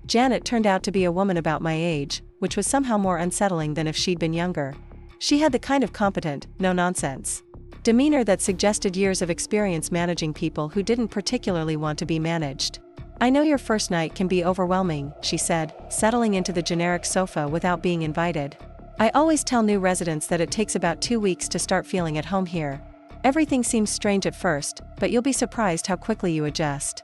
Speaker 1: Janet turned out to be a woman about my age, which was somehow more unsettling than if she'd been younger. She had the kind of competent, no-nonsense demeanor that suggested years of experience managing people who didn't particularly want to be managed. "I know your first night can be overwhelming," she said, settling into the generic sofa without being invited. "I always tell new residents that it takes about 2 weeks to start feeling at home here. Everything seems strange at first, but you'll be surprised how quickly you adjust."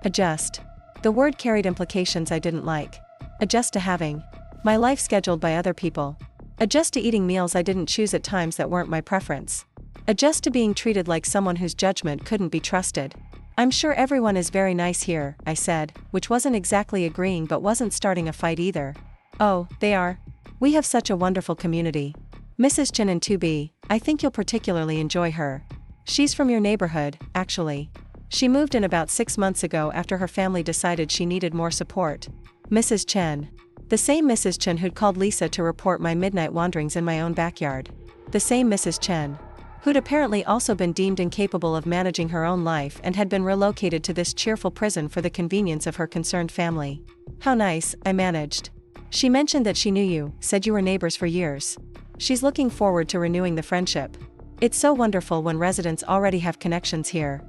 Speaker 1: Adjust. The word carried implications I didn't like. Adjust to having My life scheduled by other people. Adjust to eating meals I didn't choose at times that weren't my preference. Adjust to being treated like someone whose judgment couldn't be trusted. I'm sure everyone is very nice here, I said, which wasn't exactly agreeing but wasn't starting a fight either. Oh, they are. We have such a wonderful community. Mrs. Chen in 2B, I think you'll particularly enjoy her. She's from your neighborhood, actually. She moved in about 6 months ago after her family decided she needed more support. Mrs. Chen. The same Mrs. Chen who'd called Lisa to report my midnight wanderings in my own backyard. The same Mrs. Chen. Who'd apparently also been deemed incapable of managing her own life and had been relocated to this cheerful prison for the convenience of her concerned family. How nice, I managed. She mentioned that she knew you, said you were neighbors for years. She's looking forward to renewing the friendship. It's so wonderful when residents already have connections here.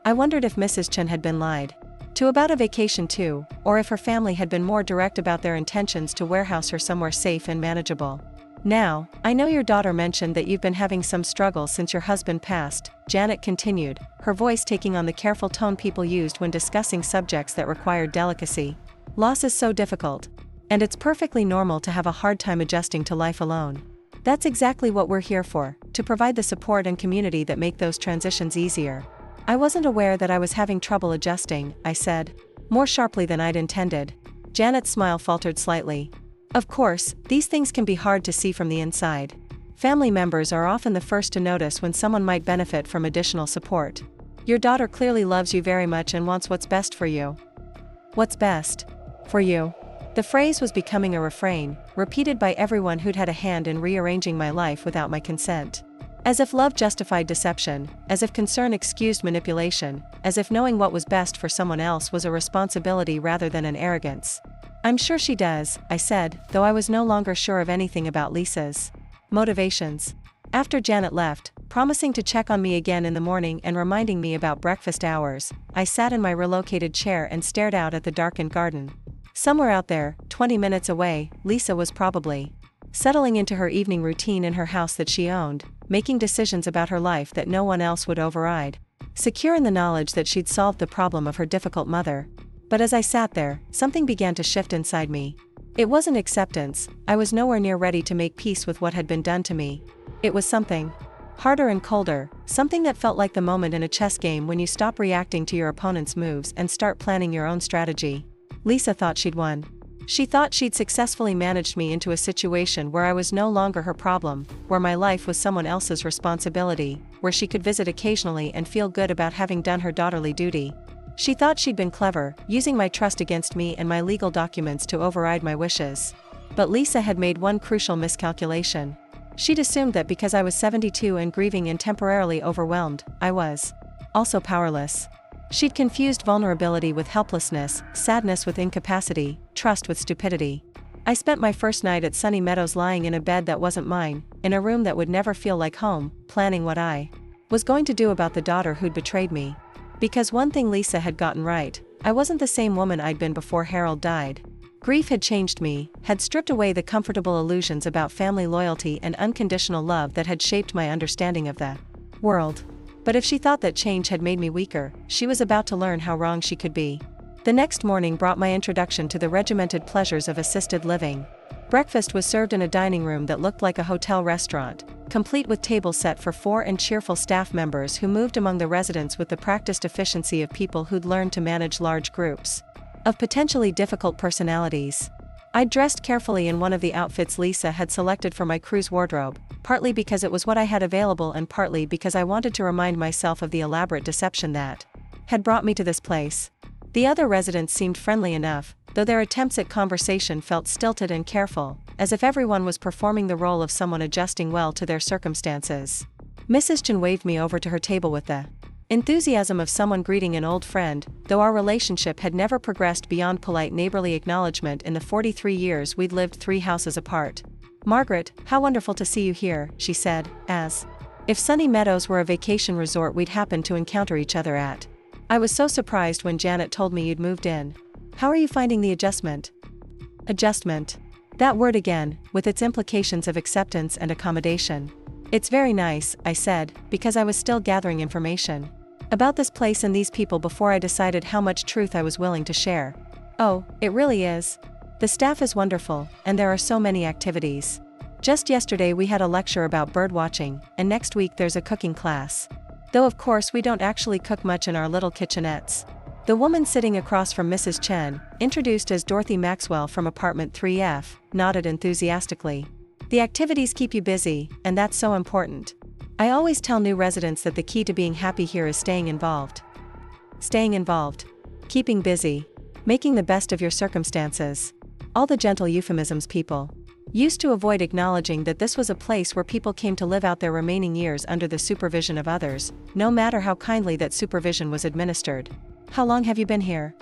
Speaker 1: I wondered if Mrs. Chen had been lied to about a vacation too, or if her family had been more direct about their intentions to warehouse her somewhere safe and manageable. Now, I know your daughter mentioned that you've been having some struggles since your husband passed, Janet continued, her voice taking on the careful tone people used when discussing subjects that required delicacy. Loss is so difficult. And it's perfectly normal to have a hard time adjusting to life alone. That's exactly what we're here for, to provide the support and community that make those transitions easier. I wasn't aware that I was having trouble adjusting, I said, more sharply than I'd intended. Janet's smile faltered slightly. Of course, these things can be hard to see from the inside. Family members are often the first to notice when someone might benefit from additional support. Your daughter clearly loves you very much and wants what's best for you. What's best for you? The phrase was becoming a refrain, repeated by everyone who'd had a hand in rearranging my life without my consent. As if love justified deception, as if concern excused manipulation, as if knowing what was best for someone else was a responsibility rather than an arrogance. I'm sure she does, I said, though I was no longer sure of anything about Lisa's motivations. After Janet left, promising to check on me again in the morning and reminding me about breakfast hours, I sat in my relocated chair and stared out at the darkened garden. Somewhere out there, 20 minutes away, Lisa was probably settling into her evening routine in her house that she owned, making decisions about her life that no one else would override. Secure in the knowledge that she'd solved the problem of her difficult mother. But as I sat there, something began to shift inside me. It wasn't acceptance, I was nowhere near ready to make peace with what had been done to me. It was something harder and colder, something that felt like the moment in a chess game when you stop reacting to your opponent's moves and start planning your own strategy. Lisa thought she'd won. She thought she'd successfully managed me into a situation where I was no longer her problem, where my life was someone else's responsibility, where she could visit occasionally and feel good about having done her daughterly duty. She thought she'd been clever, using my trust against me and my legal documents to override my wishes. But Lisa had made one crucial miscalculation. She'd assumed that because I was 72 and grieving and temporarily overwhelmed, I was also powerless. She'd confused vulnerability with helplessness, sadness with incapacity, trust with stupidity. I spent my first night at Sunny Meadows lying in a bed that wasn't mine, in a room that would never feel like home, planning what I was going to do about the daughter who'd betrayed me. Because one thing Lisa had gotten right, I wasn't the same woman I'd been before Harold died. Grief had changed me, had stripped away the comfortable illusions about family loyalty and unconditional love that had shaped my understanding of the world. But if she thought that change had made me weaker, she was about to learn how wrong she could be. The next morning brought my introduction to the regimented pleasures of assisted living. Breakfast was served in a dining room that looked like a hotel restaurant, complete with tables set for 4 and cheerful staff members who moved among the residents with the practiced efficiency of people who'd learned to manage large groups of potentially difficult personalities. I'd dressed carefully in one of the outfits Lisa had selected for my cruise wardrobe, partly because it was what I had available and partly because I wanted to remind myself of the elaborate deception that had brought me to this place. The other residents seemed friendly enough, though their attempts at conversation felt stilted and careful, as if everyone was performing the role of someone adjusting well to their circumstances. Mrs. Chen waved me over to her table with the enthusiasm of someone greeting an old friend, though our relationship had never progressed beyond polite neighborly acknowledgement in the 43 years we'd lived 3 houses apart. "Margaret, how wonderful to see you here," she said, as if Sunny Meadows were a vacation resort we'd happened to encounter each other at. "I was so surprised when Janet told me you'd moved in. How are you finding the adjustment?" Adjustment. That word again, with its implications of acceptance and accommodation. "It's very nice," I said, because I was still gathering information about this place and these people before I decided how much truth I was willing to share. "Oh, it really is. The staff is wonderful, and there are so many activities. Just yesterday we had a lecture about bird watching, and next week there's a cooking class. Though of course we don't actually cook much in our little kitchenettes. The woman sitting across from Mrs. Chen, introduced as Dorothy Maxwell from apartment 3F, nodded enthusiastically. The activities keep you busy, and that's so important. I always tell new residents that the key to being happy here is staying involved. Staying involved. Keeping busy. Making the best of your circumstances. All the gentle euphemisms people used to avoid acknowledging that this was a place where people came to live out their remaining years under the supervision of others, no matter how kindly that supervision was administered. How long have you been here?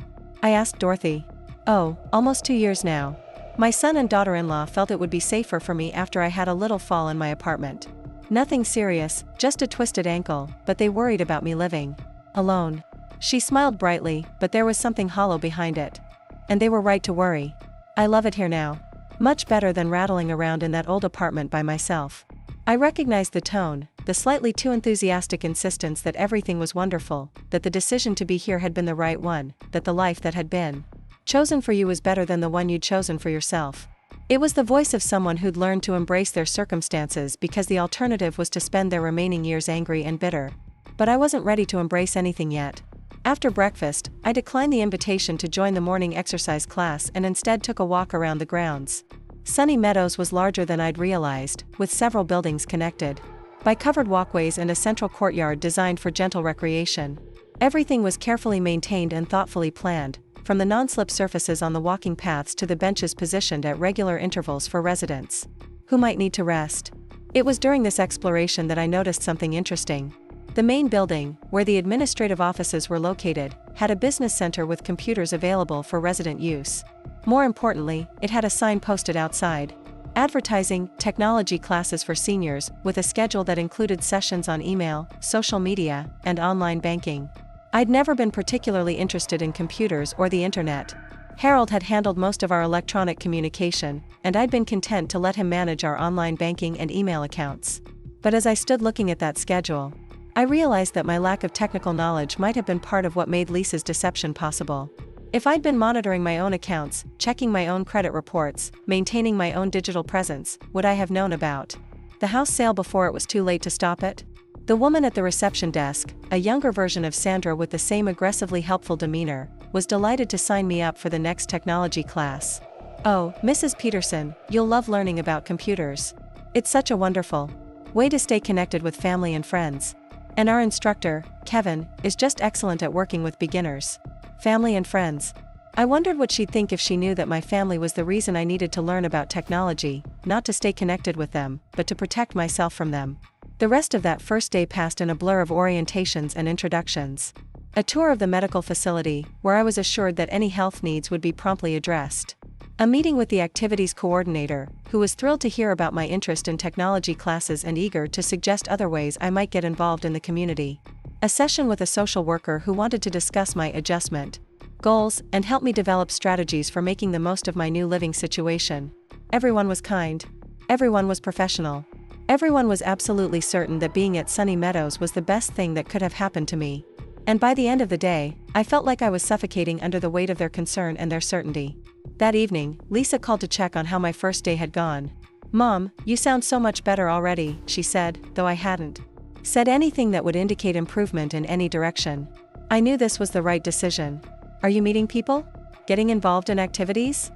Speaker 1: I asked Dorothy. Oh, almost 2 years now. My son and daughter-in-law felt it would be safer for me after I had a little fall in my apartment. Nothing serious, just a twisted ankle, but they worried about me living alone. She smiled brightly, but there was something hollow behind it. And they were right to worry. I love it here now. Much better than rattling around in that old apartment by myself. I recognized the tone, the slightly too enthusiastic insistence that everything was wonderful, that the decision to be here had been the right one, that the life that had been chosen for you was better than the one you'd chosen for yourself. It was the voice of someone who'd learned to embrace their circumstances because the alternative was to spend their remaining years angry and bitter. But I wasn't ready to embrace anything yet. After breakfast, I declined the invitation to join the morning exercise class and instead took a walk around the grounds. Sunny Meadows was larger than I'd realized, with several buildings connected by covered walkways and a central courtyard designed for gentle recreation. Everything was carefully maintained and thoughtfully planned, from the non-slip surfaces on the walking paths to the benches positioned at regular intervals for residents who might need to rest. It was during this exploration that I noticed something interesting. The main building, where the administrative offices were located, had a business center with computers available for resident use. More importantly, it had a sign posted outside, advertising technology classes for seniors, with a schedule that included sessions on email, social media, and online banking. I'd never been particularly interested in computers or the internet. Harold had handled most of our electronic communication, and I'd been content to let him manage our online banking and email accounts. But as I stood looking at that schedule, I realized that my lack of technical knowledge might have been part of what made Lisa's deception possible. If I'd been monitoring my own accounts, checking my own credit reports, maintaining my own digital presence, would I have known about the house sale before it was too late to stop it? The woman at the reception desk, a younger version of Sandra with the same aggressively helpful demeanor, was delighted to sign me up for the next technology class. Oh, Mrs. Peterson, you'll love learning about computers. It's such a wonderful way to stay connected with family and friends. And our instructor, Kevin, is just excellent at working with beginners. Family and friends. I wondered what she'd think if she knew that my family was the reason I needed to learn about technology, not to stay connected with them, but to protect myself from them. The rest of that first day passed in a blur of orientations and introductions. A tour of the medical facility, where I was assured that any health needs would be promptly addressed. A meeting with the activities coordinator, who was thrilled to hear about my interest in technology classes and eager to suggest other ways I might get involved in the community. A session with a social worker who wanted to discuss my adjustment goals and help me develop strategies for making the most of my new living situation. Everyone was kind. Everyone was professional. Everyone was absolutely certain that being at Sunny Meadows was the best thing that could have happened to me. And by the end of the day, I felt like I was suffocating under the weight of their concern and their certainty. That evening, Lisa called to check on how my first day had gone. "Mom, you sound so much better already," she said, though I hadn't said anything that would indicate improvement in any direction. I knew this was the right decision. "Are you meeting people? Getting involved in activities?"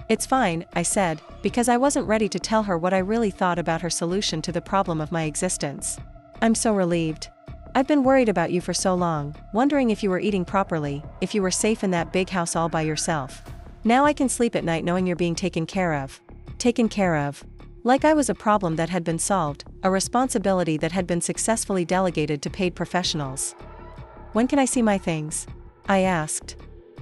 Speaker 1: "It's fine," I said, because I wasn't ready to tell her what I really thought about her solution to the problem of my existence. "I'm so relieved. I've been worried about you for so long, wondering if you were eating properly, if you were safe in that big house all by yourself. Now I can sleep at night knowing you're being taken care of." Taken care of. Like I was a problem that had been solved, a responsibility that had been successfully delegated to paid professionals. "When can I see my things?" I asked.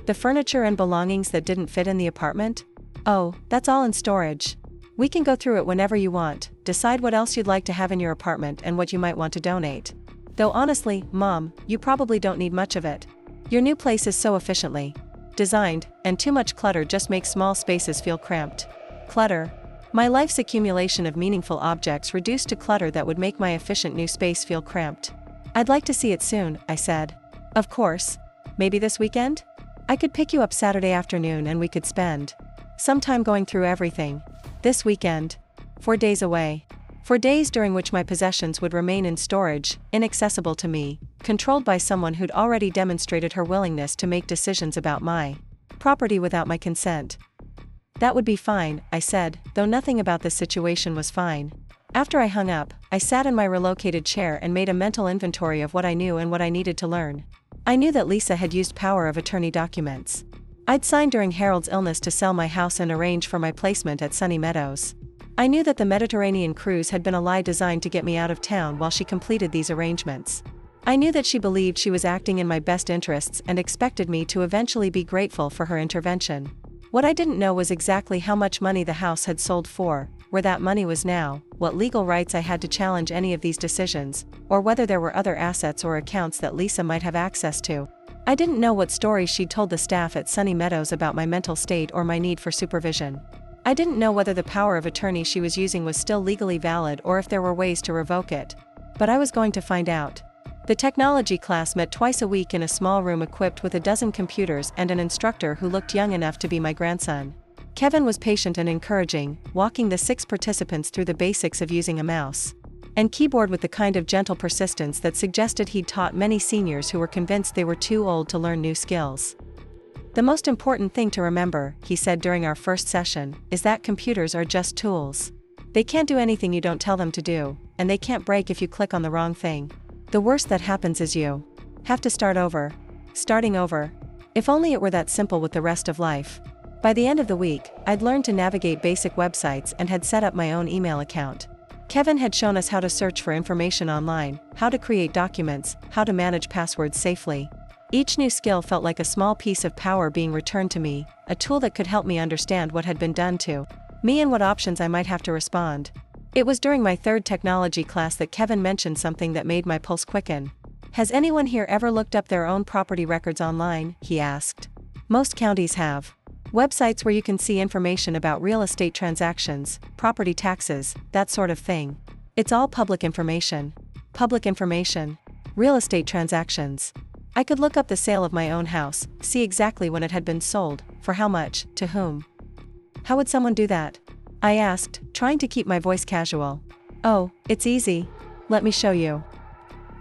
Speaker 1: "The furniture and belongings that didn't fit in the apartment?" "Oh, that's all in storage. We can go through it whenever you want, decide what else you'd like to have in your apartment and what you might want to donate. Though honestly, Mom, you probably don't need much of it. Your new place is so efficiently designed, and too much clutter just makes small spaces feel cramped." Clutter. My life's accumulation of meaningful objects reduced to clutter that would make my efficient new space feel cramped. "I'd like to see it soon," I said. "Of course. Maybe this weekend? I could pick you up Saturday afternoon and we could spend Sometime going through everything. This weekend. 4 days away. 4 days during which my possessions would remain in storage, inaccessible to me, controlled by someone who'd already demonstrated her willingness to make decisions about my property without my consent. That would be fine, I said, though nothing about this situation was fine. After I hung up, I sat in my relocated chair and made a mental inventory of what I knew and what I needed to learn. I knew that Lisa had used power of attorney documents. I'd signed during Harold's illness to sell my house and arrange for my placement at Sunny Meadows. I knew that the Mediterranean cruise had been a lie designed to get me out of town while she completed these arrangements. I knew that she believed she was acting in my best interests and expected me to eventually be grateful for her intervention. What I didn't know was exactly how much money the house had sold for, where that money was now, what legal rights I had to challenge any of these decisions, or whether there were other assets or accounts that Lisa might have access to. I didn't know what stories she'd told the staff at Sunny Meadows about my mental state or my need for supervision. I didn't know whether the power of attorney she was using was still legally valid or if there were ways to revoke it. But I was going to find out. The technology class met twice a week in a small room equipped with a dozen computers and an instructor who looked young enough to be my grandson. Kevin was patient and encouraging, walking the 6 participants through the basics of using a mouse and keyboard with the kind of gentle persistence that suggested he'd taught many seniors who were convinced they were too old to learn new skills. The most important thing to remember, he said during our first session, is that computers are just tools. They can't do anything you don't tell them to do, and they can't break if you click on the wrong thing. The worst that happens is you have to start over. Starting over. If only it were that simple with the rest of life. By the end of the week, I'd learned to navigate basic websites and had set up my own email account. Kevin had shown us how to search for information online, how to create documents, how to manage passwords safely. Each new skill felt like a small piece of power being returned to me, a tool that could help me understand what had been done to me and what options I might have to respond. It was during my 3rd technology class that Kevin mentioned something that made my pulse quicken. Has anyone here ever looked up their own property records online? He asked. Most counties have websites where you can see information about real estate transactions, property taxes, that sort of thing. It's all public information. Public information. Real estate transactions. I could look up the sale of my own house, see exactly when it had been sold, for how much, to whom. How would someone do that? I asked, trying to keep my voice casual. Oh, it's easy. Let me show you.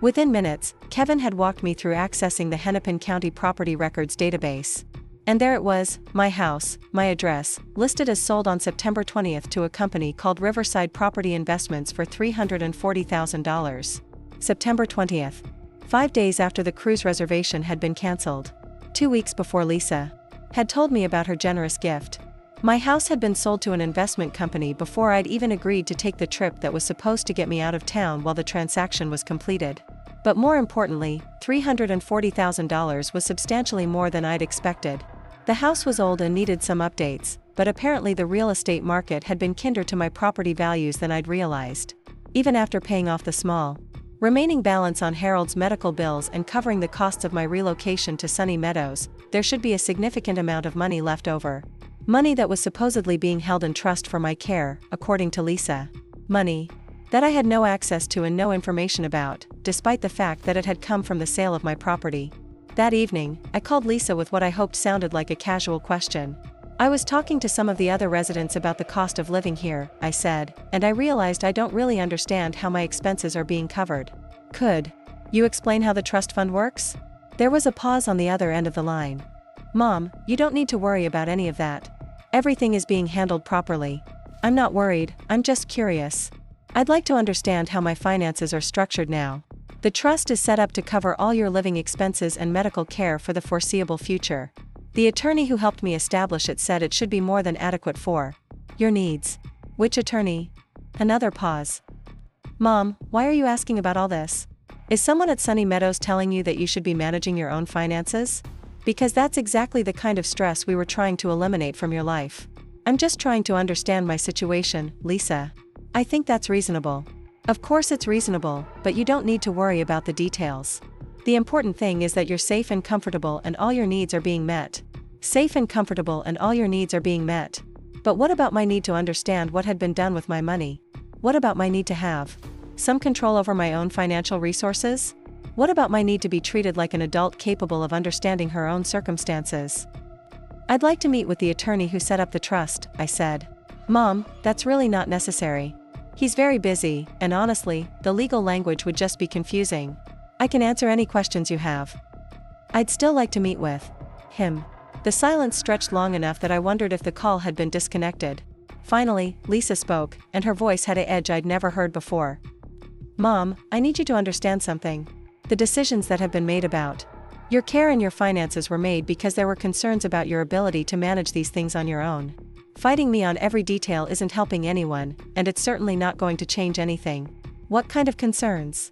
Speaker 1: Within minutes, Kevin had walked me through accessing the Hennepin County Property Records database. And there it was, my house, my address, listed as sold on September 20th to a company called Riverside Property Investments for $340,000. September 20th. 5 days after the cruise reservation had been canceled. 2 weeks before Lisa had told me about her generous gift. My house had been sold to an investment company before I'd even agreed to take the trip that was supposed to get me out of town while the transaction was completed. But more importantly, $340,000 was substantially more than I'd expected. The house was old and needed some updates, but apparently the real estate market had been kinder to my property values than I'd realized. Even after paying off the small remaining balance on Harold's medical bills and covering the costs of my relocation to Sunny Meadows, there should be a significant amount of money left over. Money that was supposedly being held in trust for my care, according to Lisa. Money that I had no access to and no information about, despite the fact that it had come from the sale of my property. That evening, I called Lisa with what I hoped sounded like a casual question. I was talking to some of the other residents about the cost of living here, I said, and I realized I don't really understand how my expenses are being covered. Could you explain how the trust fund works? There was a pause on the other end of the line. Mom, you don't need to worry about any of that. Everything is being handled properly. I'm not worried, I'm just curious. I'd like to understand how my finances are structured now. The trust is set up to cover all your living expenses and medical care for the foreseeable future. The attorney who helped me establish it said it should be more than adequate for your needs. Which attorney? Another pause. Mom, why are you asking about all this? Is someone at Sunny Meadows telling you that you should be managing your own finances? Because that's exactly the kind of stress we were trying to eliminate from your life. I'm just trying to understand my situation, Lisa. I think that's reasonable. Of course it's reasonable, but you don't need to worry about the details. The important thing is that you're safe and comfortable and all your needs are being met. Safe and comfortable and all your needs are being met. But what about my need to understand what had been done with my money? What about my need to have some control over my own financial resources? What about my need to be treated like an adult capable of understanding her own circumstances? I'd like to meet with the attorney who set up the trust, I said. Mom, that's really not necessary. He's very busy, and honestly, the legal language would just be confusing. I can answer any questions you have. I'd still like to meet with him. The silence stretched long enough that I wondered if the call had been disconnected. Finally, Lisa spoke, and her voice had an edge I'd never heard before. Mom, I need you to understand something. The decisions that have been made about your care and your finances were made because there were concerns about your ability to manage these things on your own. Fighting me on every detail isn't helping anyone, and it's certainly not going to change anything. What kind of concerns?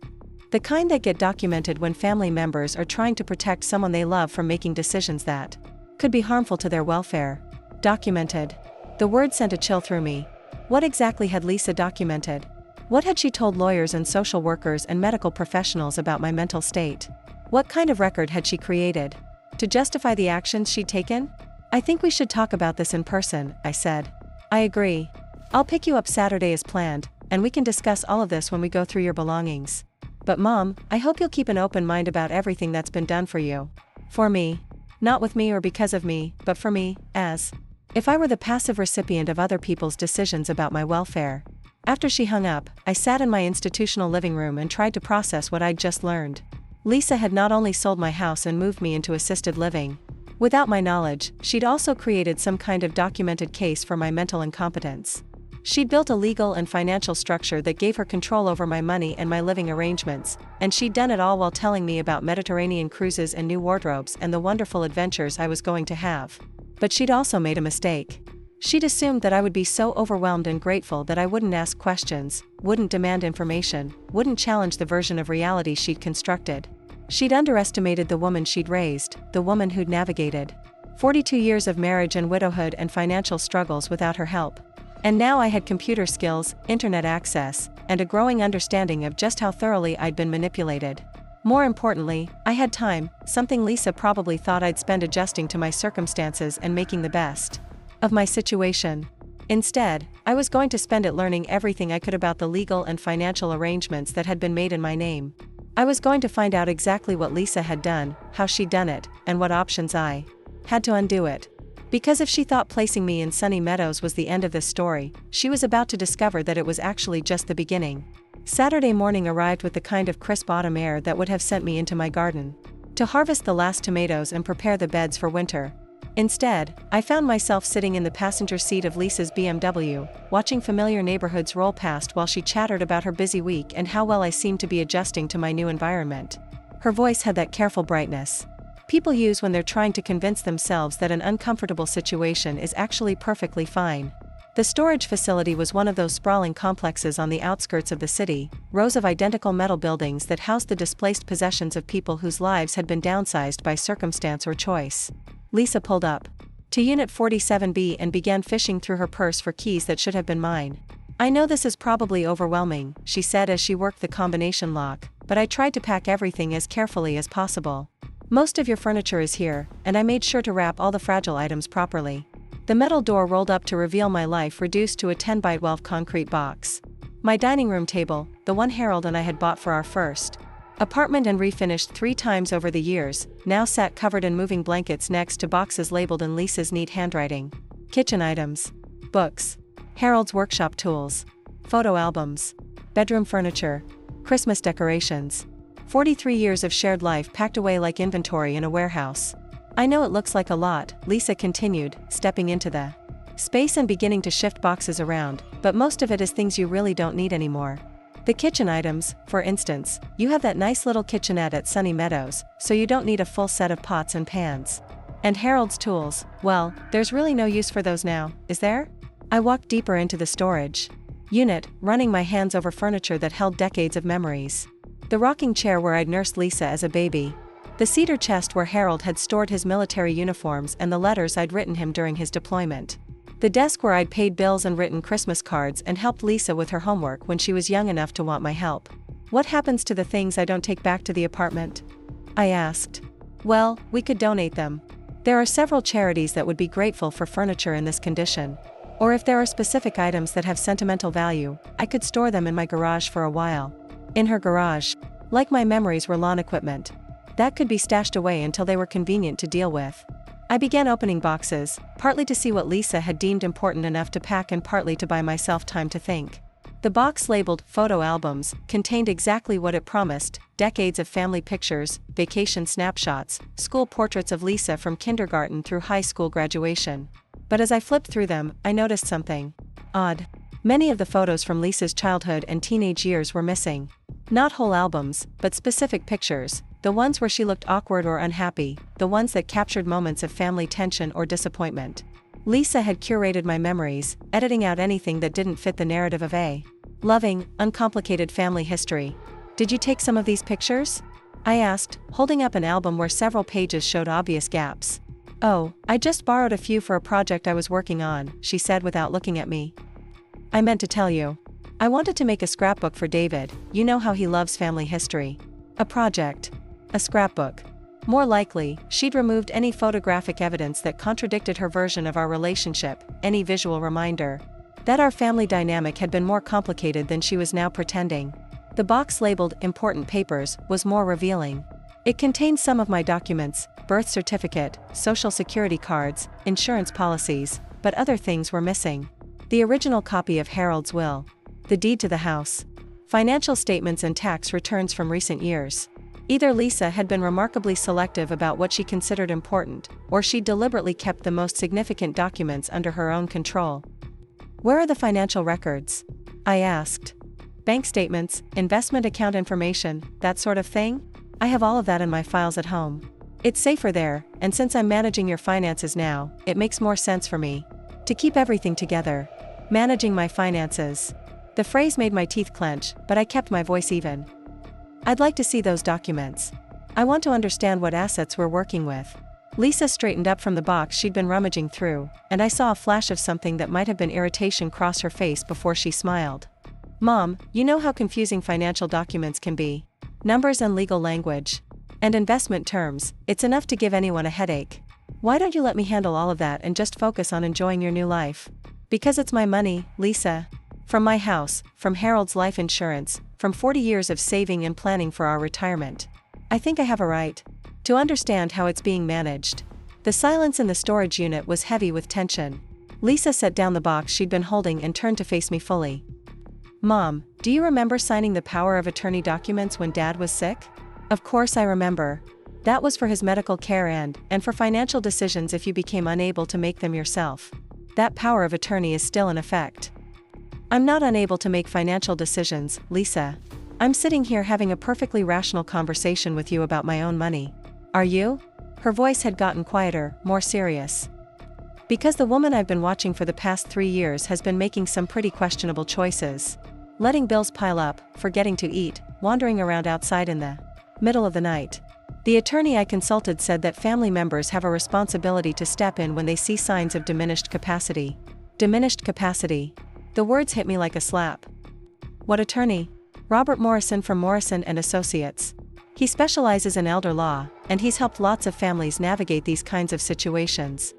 Speaker 1: The kind that get documented when family members are trying to protect someone they love from making decisions that could be harmful to their welfare. Documented. The word sent a chill through me. What exactly had Lisa documented? What had she told lawyers and social workers and medical professionals about my mental state? What kind of record had she created to justify the actions she'd taken? I think we should talk about this in person, I said. I agree. I'll pick you up Saturday as planned, and we can discuss all of this when we go through your belongings. But Mom, I hope you'll keep an open mind about everything that's been done for you. For me. Not with me or because of me, but for me, as if I were the passive recipient of other people's decisions about my welfare. After she hung up, I sat in my institutional living room and tried to process what I'd just learned. Lisa had not only sold my house and moved me into assisted living. Without my knowledge, she'd also created some kind of documented case for my mental incompetence. She'd built a legal and financial structure that gave her control over my money and my living arrangements, and she'd done it all while telling me about Mediterranean cruises and new wardrobes and the wonderful adventures I was going to have. But she'd also made a mistake. She'd assumed that I would be so overwhelmed and grateful that I wouldn't ask questions, wouldn't demand information, wouldn't challenge the version of reality she'd constructed. She'd underestimated the woman she'd raised, the woman who'd navigated 42 years of marriage and widowhood and financial struggles without her help. And now I had computer skills, internet access, and a growing understanding of just how thoroughly I'd been manipulated. More importantly, I had time, something Lisa probably thought I'd spend adjusting to my circumstances and making the best of my situation. Instead, I was going to spend it learning everything I could about the legal and financial arrangements that had been made in my name. I was going to find out exactly what Lisa had done, how she'd done it, and what options I had to undo it. Because if she thought placing me in Sunny Meadows was the end of this story, she was about to discover that it was actually just the beginning. Saturday morning arrived with the kind of crisp autumn air that would have sent me into my garden to harvest the last tomatoes and prepare the beds for winter. Instead, I found myself sitting in the passenger seat of Lisa's BMW, watching familiar neighborhoods roll past while she chattered about her busy week and how well I seemed to be adjusting to my new environment. Her voice had that careful brightness people use when they're trying to convince themselves that an uncomfortable situation is actually perfectly fine. The storage facility was one of those sprawling complexes on the outskirts of the city, rows of identical metal buildings that housed the displaced possessions of people whose lives had been downsized by circumstance or choice. Lisa pulled up to Unit 47B and began fishing through her purse for keys that should have been mine. I know this is probably overwhelming, she said as she worked the combination lock, but I tried to pack everything as carefully as possible. Most of your furniture is here, and I made sure to wrap all the fragile items properly. The metal door rolled up to reveal my life reduced to a 10-by-12 concrete box. My dining room table, the one Harold and I had bought for our first apartment and refinished 3 times over the years, now sat covered in moving blankets next to boxes labeled in Lisa's neat handwriting. Kitchen items, books, Harold's workshop tools, photo albums, bedroom furniture, Christmas decorations. 43 years of shared life packed away like inventory in a warehouse. I know it looks like a lot, Lisa continued, stepping into the space and beginning to shift boxes around, but most of it is things you really don't need anymore. The kitchen items, for instance, you have that nice little kitchenette at Sunny Meadows, so you don't need a full set of pots and pans. And Harold's tools, well, there's really no use for those now, is there? I walked deeper into the storage unit, running my hands over furniture that held decades of memories. The rocking chair where I'd nursed Lisa as a baby. The cedar chest where Harold had stored his military uniforms and the letters I'd written him during his deployment. The desk where I'd paid bills and written Christmas cards and helped Lisa with her homework when she was young enough to want my help. What happens to the things I don't take back to the apartment? I asked. Well, we could donate them. There are several charities that would be grateful for furniture in this condition. Or if there are specific items that have sentimental value, I could store them in my garage for a while. In her garage. Like my memories were lawn equipment. That could be stashed away until they were convenient to deal with. I began opening boxes, partly to see what Lisa had deemed important enough to pack and partly to buy myself time to think. The box labeled "Photo Albums" contained exactly what it promised: decades of family pictures, vacation snapshots, school portraits of Lisa from kindergarten through high school graduation. But as I flipped through them, I noticed something odd. Many of the photos from Lisa's childhood and teenage years were missing. Not whole albums, but specific pictures, the ones where she looked awkward or unhappy, the ones that captured moments of family tension or disappointment. Lisa had curated my memories, editing out anything that didn't fit the narrative of a loving, uncomplicated family history. "Did you take some of these pictures?" I asked, holding up an album where several pages showed obvious gaps. "Oh, I just borrowed a few for a project I was working on," she said without looking at me. "I meant to tell you. I wanted to make a scrapbook for David, you know how he loves family history." A project. A scrapbook. More likely, she'd removed any photographic evidence that contradicted her version of our relationship, any visual reminder that our family dynamic had been more complicated than she was now pretending. The box labeled "Important Papers" was more revealing. It contained some of my documents, birth certificate, social security cards, insurance policies, but other things were missing. The original copy of Harold's will, the deed to the house, financial statements and tax returns from recent years. Either Lisa had been remarkably selective about what she considered important, or she deliberately kept the most significant documents under her own control. "Where are the financial records?" I asked. "Bank statements, investment account information, that sort of thing? I have all of that in my files at home. It's safer there, and since I'm managing your finances now, it makes more sense for me to keep everything together." Managing my finances. The phrase made my teeth clench, but I kept my voice even. "I'd like to see those documents. I want to understand what assets we're working with." Lisa straightened up from the box she'd been rummaging through, and I saw a flash of something that might have been irritation cross her face before she smiled. "Mom, you know how confusing financial documents can be. Numbers and legal language. And investment terms, it's enough to give anyone a headache. Why don't you let me handle all of that and just focus on enjoying your new life?" "Because it's my money, Lisa. From my house, from Harold's life insurance, from 40 years of saving and planning for our retirement. I think I have a right to understand how it's being managed." The silence in the storage unit was heavy with tension. Lisa set down the box she'd been holding and turned to face me fully. "Mom, do you remember signing the power of attorney documents when Dad was sick?" "Of course I remember. That was for his medical care and for financial decisions if you became unable to make them yourself. That power of attorney is still in effect." "I'm not unable to make financial decisions, Lisa. I'm sitting here having a perfectly rational conversation with you about my own money. Are you?" Her voice had gotten quieter, more serious. "Because the woman I've been watching for the past 3 years has been making some pretty questionable choices. Letting bills pile up, forgetting to eat, wandering around outside in the middle of the night. The attorney I consulted said that family members have a responsibility to step in when they see signs of diminished capacity." Diminished capacity. The words hit me like a slap. "What attorney?" "Robert Morrison from Morrison and Associates. He specializes in elder law, and he's helped lots of families navigate these kinds of situations."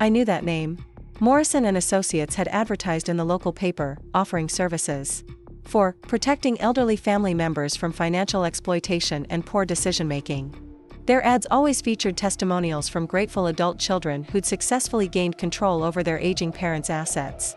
Speaker 1: I knew that name. Morrison and Associates had advertised in the local paper, offering services for protecting elderly family members from financial exploitation and poor decision-making. Their ads always featured testimonials from grateful adult children who'd successfully gained control over their aging parents' assets.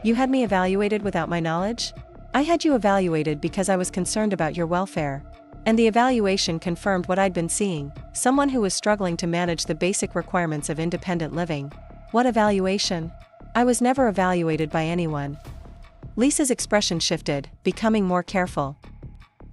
Speaker 1: "You had me evaluated without my knowledge?" "I had you evaluated because I was concerned about your welfare. And the evaluation confirmed what I'd been seeing, someone who was struggling to manage the basic requirements of independent living." "What evaluation?" "I was never evaluated by anyone." Lisa's expression shifted, becoming more careful.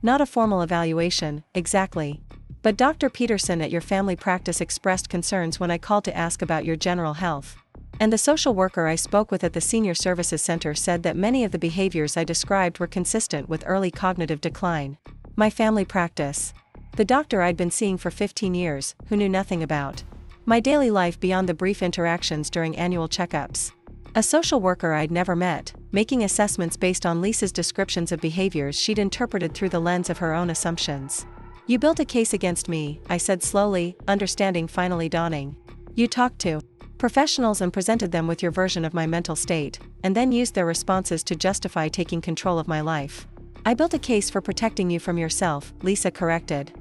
Speaker 1: "Not a formal evaluation, exactly. But Dr. Peterson at your family practice expressed concerns when I called to ask about your general health. And the social worker I spoke with at the Senior Services Center said that many of the behaviors I described were consistent with early cognitive decline." My family practice. The doctor I'd been seeing for 15 years, who knew nothing about my daily life beyond the brief interactions during annual checkups. A social worker I'd never met, making assessments based on Lisa's descriptions of behaviors she'd interpreted through the lens of her own assumptions. "You built a case against me," I said slowly, understanding finally dawning. "You talked to professionals and presented them with your version of my mental state, and then used their responses to justify taking control of my life." "I built a case for protecting you from yourself," Lisa corrected.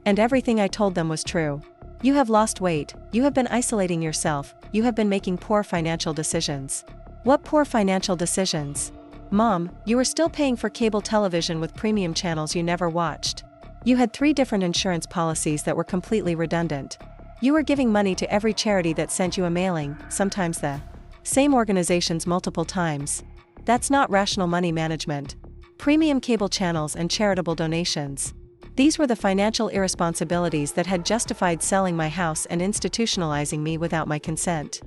Speaker 1: "And everything I told them was true." You have lost weight, you have been isolating yourself, you have been making poor financial decisions. What poor financial decisions? Mom, you were still paying for cable television with premium channels you never watched. You had 3 different insurance policies that were completely redundant. You were giving money to every charity that sent you a mailing, sometimes the same organizations multiple times. That's not rational money management. Premium cable channels and charitable donations. These were the financial irresponsibilities that had justified selling my house and institutionalizing me without my consent.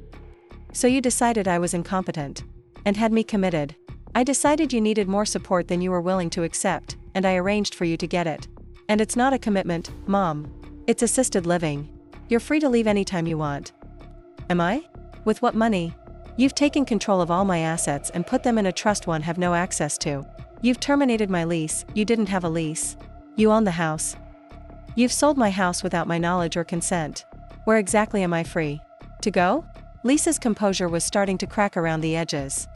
Speaker 1: So you decided I was incompetent. And had me committed. I decided you needed more support than you were willing to accept, and I arranged for you to get it. And it's not a commitment, Mom. It's assisted living. You're free to leave anytime you want. Am I? With what money? You've taken control of all my assets and put them in a trust one have no access to. You've terminated my lease, you didn't have a lease. You own the house. You've sold my house without my knowledge or consent. Where exactly am I free to go? Lisa's composure was starting to crack around the edges.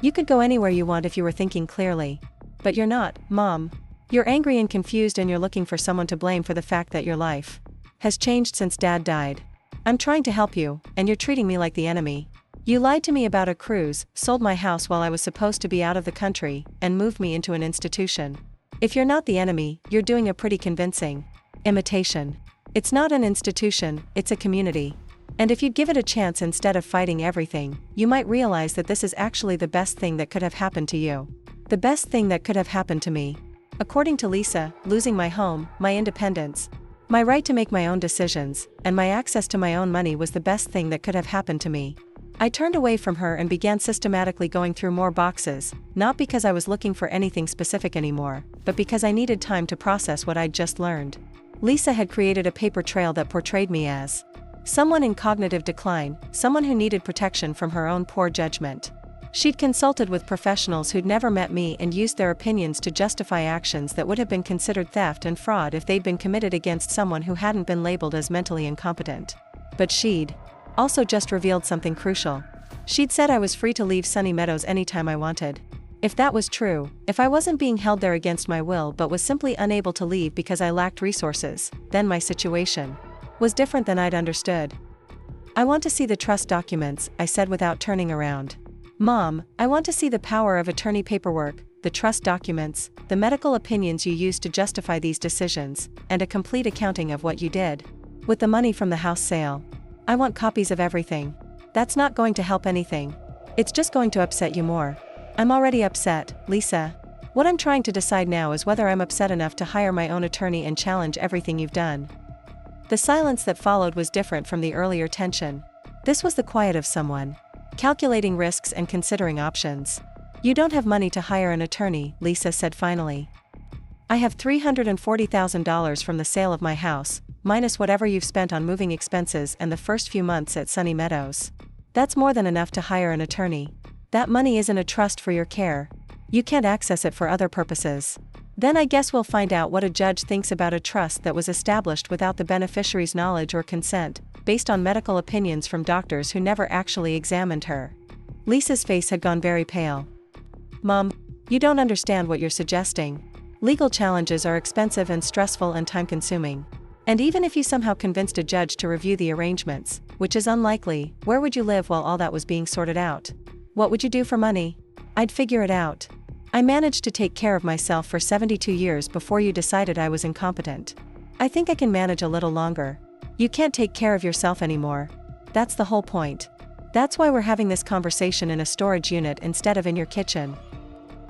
Speaker 1: You could go anywhere you want if you were thinking clearly. But you're not, Mom. You're angry and confused and you're looking for someone to blame for the fact that your life has changed since Dad died. I'm trying to help you, and you're treating me like the enemy. You lied to me about a cruise, sold my house while I was supposed to be out of the country, and moved me into an institution. If you're not the enemy, you're doing a pretty convincing imitation. It's not an institution, it's a community. And if you'd give it a chance instead of fighting everything, you might realize that this is actually the best thing that could have happened to you. The best thing that could have happened to me. According to Lisa, losing my home, my independence, my right to make my own decisions, and my access to my own money was the best thing that could have happened to me. I turned away from her and began systematically going through more boxes, not because I was looking for anything specific anymore, but because I needed time to process what I'd just learned. Lisa had created a paper trail that portrayed me as someone in cognitive decline, someone who needed protection from her own poor judgment. She'd consulted with professionals who'd never met me and used their opinions to justify actions that would have been considered theft and fraud if they'd been committed against someone who hadn't been labeled as mentally incompetent. But she'd also just revealed something crucial. She'd said I was free to leave Sunny Meadows anytime I wanted. If that was true, if I wasn't being held there against my will but was simply unable to leave because I lacked resources, then my situation was different than I'd understood. I want to see the trust documents, I said without turning around. Mom, I want to see the power of attorney paperwork, the trust documents, the medical opinions you used to justify these decisions, and a complete accounting of what you did with the money from the house sale. I want copies of everything. That's not going to help anything. It's just going to upset you more. I'm already upset, Lisa. What I'm trying to decide now is whether I'm upset enough to hire my own attorney and challenge everything you've done. The silence that followed was different from the earlier tension. This was the quiet of someone calculating risks and considering options. You don't have money to hire an attorney, Lisa said finally. I have $340,000 from the sale of my house, minus whatever you've spent on moving expenses and the first few months at Sunny Meadows. That's more than enough to hire an attorney. That money isn't a trust for your care. You can't access it for other purposes. Then I guess we'll find out what a judge thinks about a trust that was established without the beneficiary's knowledge or consent, based on medical opinions from doctors who never actually examined her. Lisa's face had gone very pale. Mom, you don't understand what you're suggesting. Legal challenges are expensive and stressful and time-consuming. And even if you somehow convinced a judge to review the arrangements, which is unlikely, where would you live while all that was being sorted out? What would you do for money? I'd figure it out. I managed to take care of myself for 72 years before you decided I was incompetent. I think I can manage a little longer. You can't take care of yourself anymore. That's the whole point. That's why we're having this conversation in a storage unit instead of in your kitchen.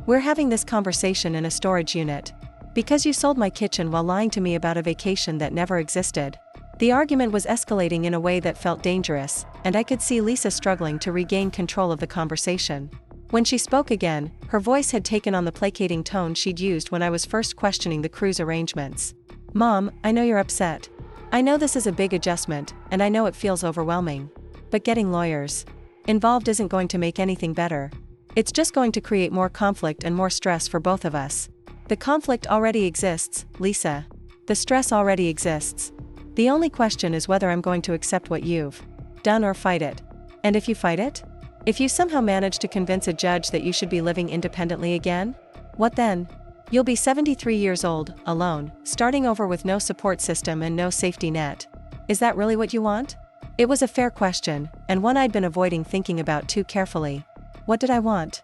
Speaker 1: We're having this conversation in a storage unit. Because you sold my kitchen while lying to me about a vacation that never existed. The argument was escalating in a way that felt dangerous, and I could see Lisa struggling to regain control of the conversation. When she spoke again, her voice had taken on the placating tone she'd used when I was first questioning the cruise arrangements. Mom, I know you're upset. I know this is a big adjustment, and I know it feels overwhelming. But getting lawyers involved isn't going to make anything better. It's just going to create more conflict and more stress for both of us. The conflict already exists, Lisa. The stress already exists. The only question is whether I'm going to accept what you've done or fight it. And if you fight it? If you somehow manage to convince a judge that you should be living independently again? What then? You'll be 73 years old, alone, starting over with no support system and no safety net. Is that really what you want? It was a fair question, and one I'd been avoiding thinking about too carefully. What did I want?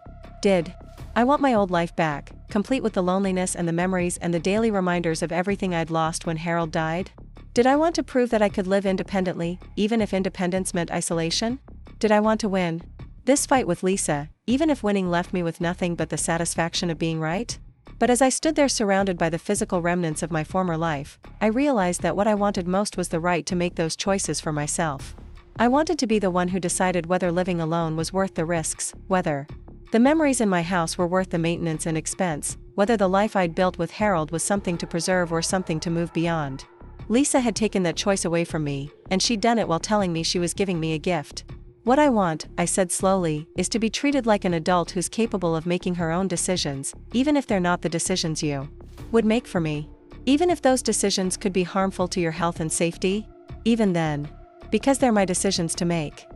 Speaker 1: I want my old life back, complete with the loneliness and the memories and the daily reminders of everything I'd lost when Harold died? Did I want to prove that I could live independently, even if independence meant isolation? Did I want to win this fight with Lisa, even if winning left me with nothing but the satisfaction of being right? But as I stood there surrounded by the physical remnants of my former life, I realized that what I wanted most was the right to make those choices for myself. I wanted to be the one who decided whether living alone was worth the risks, whether the memories in my house were worth the maintenance and expense, whether the life I'd built with Harold was something to preserve or something to move beyond. Lisa had taken that choice away from me, and she'd done it while telling me she was giving me a gift. What I want, I said slowly, is to be treated like an adult who's capable of making her own decisions, even if they're not the decisions you would make for me. Even if those decisions could be harmful to your health and safety? Even then. Because they're my decisions to make.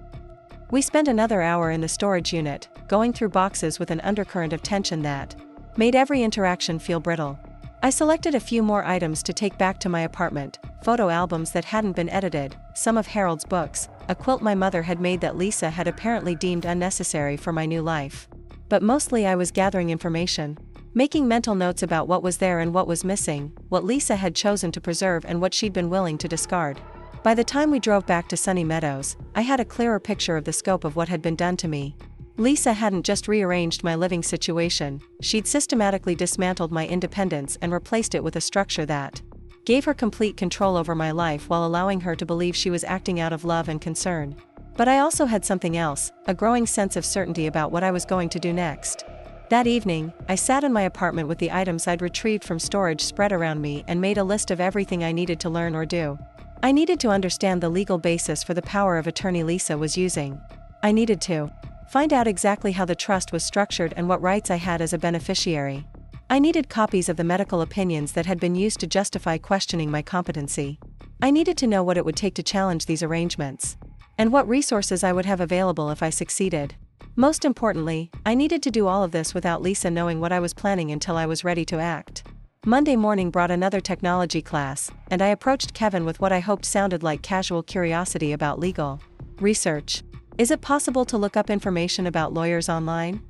Speaker 1: We spent another hour in the storage unit, going through boxes with an undercurrent of tension that made every interaction feel brittle. I selected a few more items to take back to my apartment: photo albums that hadn't been edited, some of Harold's books, a quilt my mother had made that Lisa had apparently deemed unnecessary for my new life. But mostly I was gathering information, making mental notes about what was there and what was missing, what Lisa had chosen to preserve and what she'd been willing to discard. By the time we drove back to Sunny Meadows, I had a clearer picture of the scope of what had been done to me. Lisa hadn't just rearranged my living situation, she'd systematically dismantled my independence and replaced it with a structure that gave her complete control over my life while allowing her to believe she was acting out of love and concern. But I also had something else, a growing sense of certainty about what I was going to do next. That evening, I sat in my apartment with the items I'd retrieved from storage spread around me and made a list of everything I needed to learn or do. I needed to understand the legal basis for the power of attorney Lisa was using. I needed to find out exactly how the trust was structured and what rights I had as a beneficiary. I needed copies of the medical opinions that had been used to justify questioning my competency. I needed to know what it would take to challenge these arrangements, and what resources I would have available if I succeeded. Most importantly, I needed to do all of this without Lisa knowing what I was planning until I was ready to act. Monday morning brought another technology class, and I approached Kevin with what I hoped sounded like casual curiosity about legal research. Is it possible to look up information about lawyers online?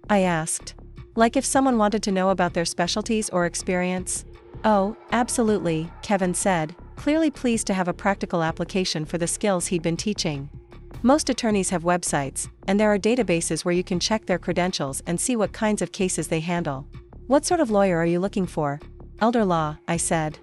Speaker 1: I asked. Like if someone wanted to know about their specialties or experience? Oh, absolutely, Kevin said, clearly pleased to have a practical application for the skills he'd been teaching. Most attorneys have websites, and there are databases where you can check their credentials and see what kinds of cases they handle. What sort of lawyer are you looking for? Elder law, I said.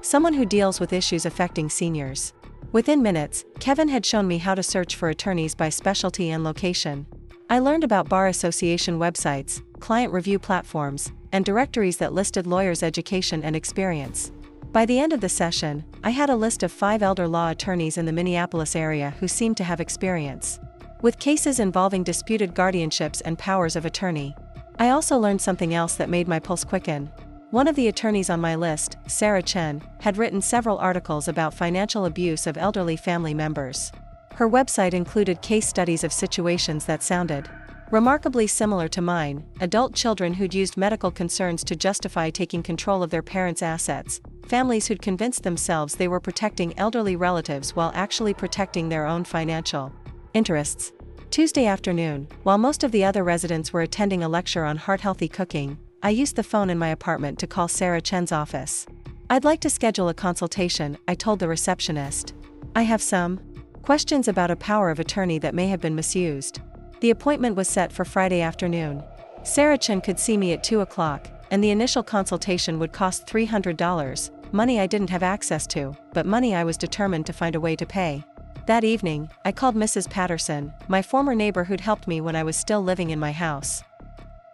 Speaker 1: Someone who deals with issues affecting seniors. Within minutes, Kevin had shown me how to search for attorneys by specialty and location. I learned about bar association websites, client review platforms, and directories that listed lawyers' education and experience. By the end of the session, I had a list of 5 elder law attorneys in the Minneapolis area who seemed to have experience with cases involving disputed guardianships and powers of attorney. I also learned something else that made my pulse quicken. One of the attorneys on my list, Sarah Chen, had written several articles about financial abuse of elderly family members. Her website included case studies of situations that sounded remarkably similar to mine: adult children who'd used medical concerns to justify taking control of their parents' assets, families who'd convinced themselves they were protecting elderly relatives while actually protecting their own financial interests. Tuesday afternoon, while most of the other residents were attending a lecture on heart-healthy cooking, I used the phone in my apartment to call Sarah Chen's office. I'd like to schedule a consultation, I told the receptionist. I have some questions about a power of attorney that may have been misused. The appointment was set for Friday afternoon. Sarah Chen could see me at 2 o'clock, and the initial consultation would cost $300, money I didn't have access to, but money I was determined to find a way to pay. That evening, I called Mrs. Patterson, my former neighbor who'd helped me when I was still living in my house.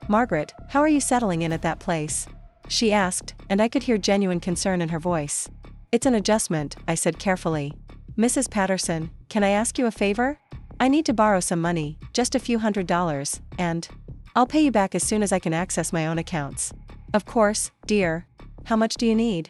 Speaker 1: "Margaret, how are you settling in at that place?" she asked, and I could hear genuine concern in her voice. "It's an adjustment," I said carefully. "Mrs. Patterson, can I ask you a favor? I need to borrow some money, just a few $100s, and I'll pay you back as soon as I can access my own accounts." "Of course, dear. How much do you need?"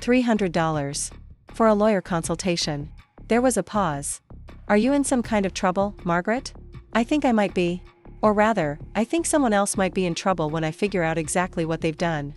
Speaker 1: $300. For a lawyer consultation. There was a pause. "Are you in some kind of trouble, Margaret?" "I think I might be. Or rather, I think someone else might be in trouble when I figure out exactly what they've done."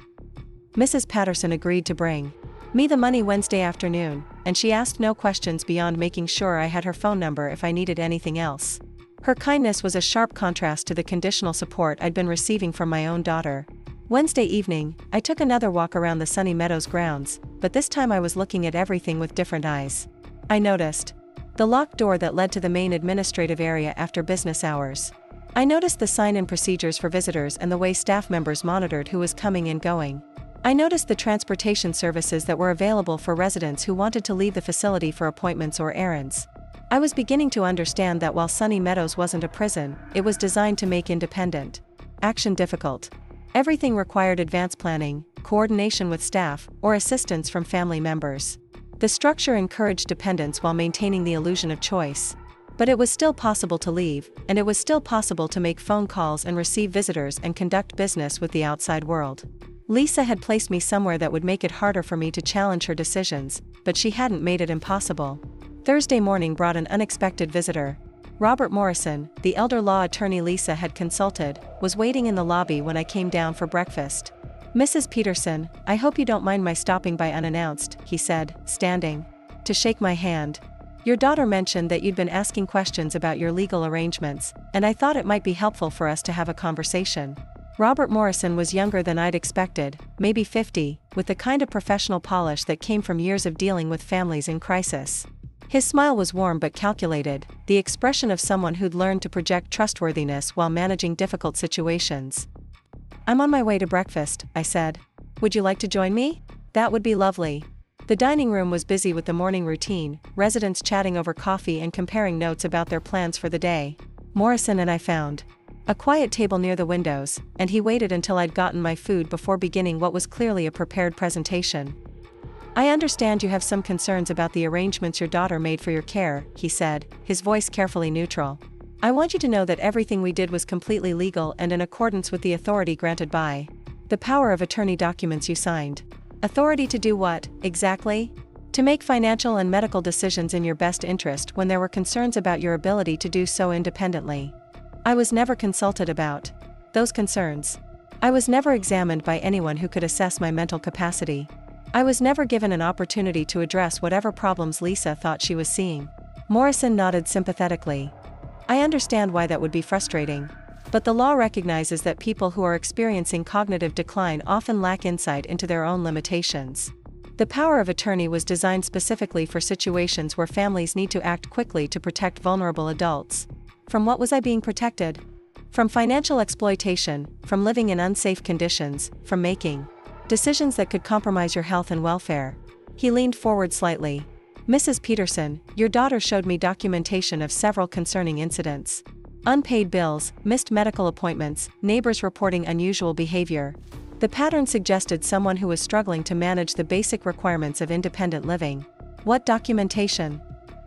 Speaker 1: Mrs. Patterson agreed to bring me the money Wednesday afternoon, and she asked no questions beyond making sure I had her phone number if I needed anything else. Her kindness was a sharp contrast to the conditional support I'd been receiving from my own daughter. Wednesday evening, I took another walk around the Sunny Meadows grounds, but this time I was looking at everything with different eyes. I noticed the locked door that led to the main administrative area after business hours. I noticed the sign-in procedures for visitors and the way staff members monitored who was coming and going. I noticed the transportation services that were available for residents who wanted to leave the facility for appointments or errands. I was beginning to understand that while Sunny Meadows wasn't a prison, it was designed to make independent action difficult. Everything required advanced planning, coordination with staff, or assistance from family members. The structure encouraged dependence while maintaining the illusion of choice. But it was still possible to leave, and it was still possible to make phone calls and receive visitors and conduct business with the outside world. Lisa had placed me somewhere that would make it harder for me to challenge her decisions, but she hadn't made it impossible. Thursday morning brought an unexpected visitor. Robert Morrison, the elder law attorney Lisa had consulted, was waiting in the lobby when I came down for breakfast. "Mrs. Peterson, I hope you don't mind my stopping by unannounced," he said, standing to shake my hand. "Your daughter mentioned that you'd been asking questions about your legal arrangements, and I thought it might be helpful for us to have a conversation." Robert Morrison was younger than I'd expected, maybe 50, with the kind of professional polish that came from years of dealing with families in crisis. His smile was warm but calculated, the expression of someone who'd learned to project trustworthiness while managing difficult situations. "I'm on my way to breakfast," I said. "Would you like to join me?" "That would be lovely." The dining room was busy with the morning routine, residents chatting over coffee and comparing notes about their plans for the day. Morrison and I found a quiet table near the windows, and he waited until I'd gotten my food before beginning what was clearly a prepared presentation. "I understand you have some concerns about the arrangements your daughter made for your care," he said, his voice carefully neutral. "I want you to know that everything we did was completely legal and in accordance with the authority granted by the power of attorney documents you signed." Authority to do what, exactly? To make financial and medical decisions in your best interest when there were concerns about your ability to do so independently. I was never consulted about those concerns. I was never examined by anyone who could assess my mental capacity. I was never given an opportunity to address whatever problems Lisa thought she was seeing. Morrison nodded sympathetically. "I understand why that would be frustrating. But the law recognizes that people who are experiencing cognitive decline often lack insight into their own limitations. The power of attorney was designed specifically for situations where families need to act quickly to protect vulnerable adults. From what was I being protected? From financial exploitation, from living in unsafe conditions, from making decisions that could compromise your health and welfare." He leaned forward slightly. "Mrs. Peterson, your daughter showed me documentation of several concerning incidents. Unpaid bills, missed medical appointments, neighbors reporting unusual behavior. The pattern suggested someone who was struggling to manage the basic requirements of independent living." "What documentation?"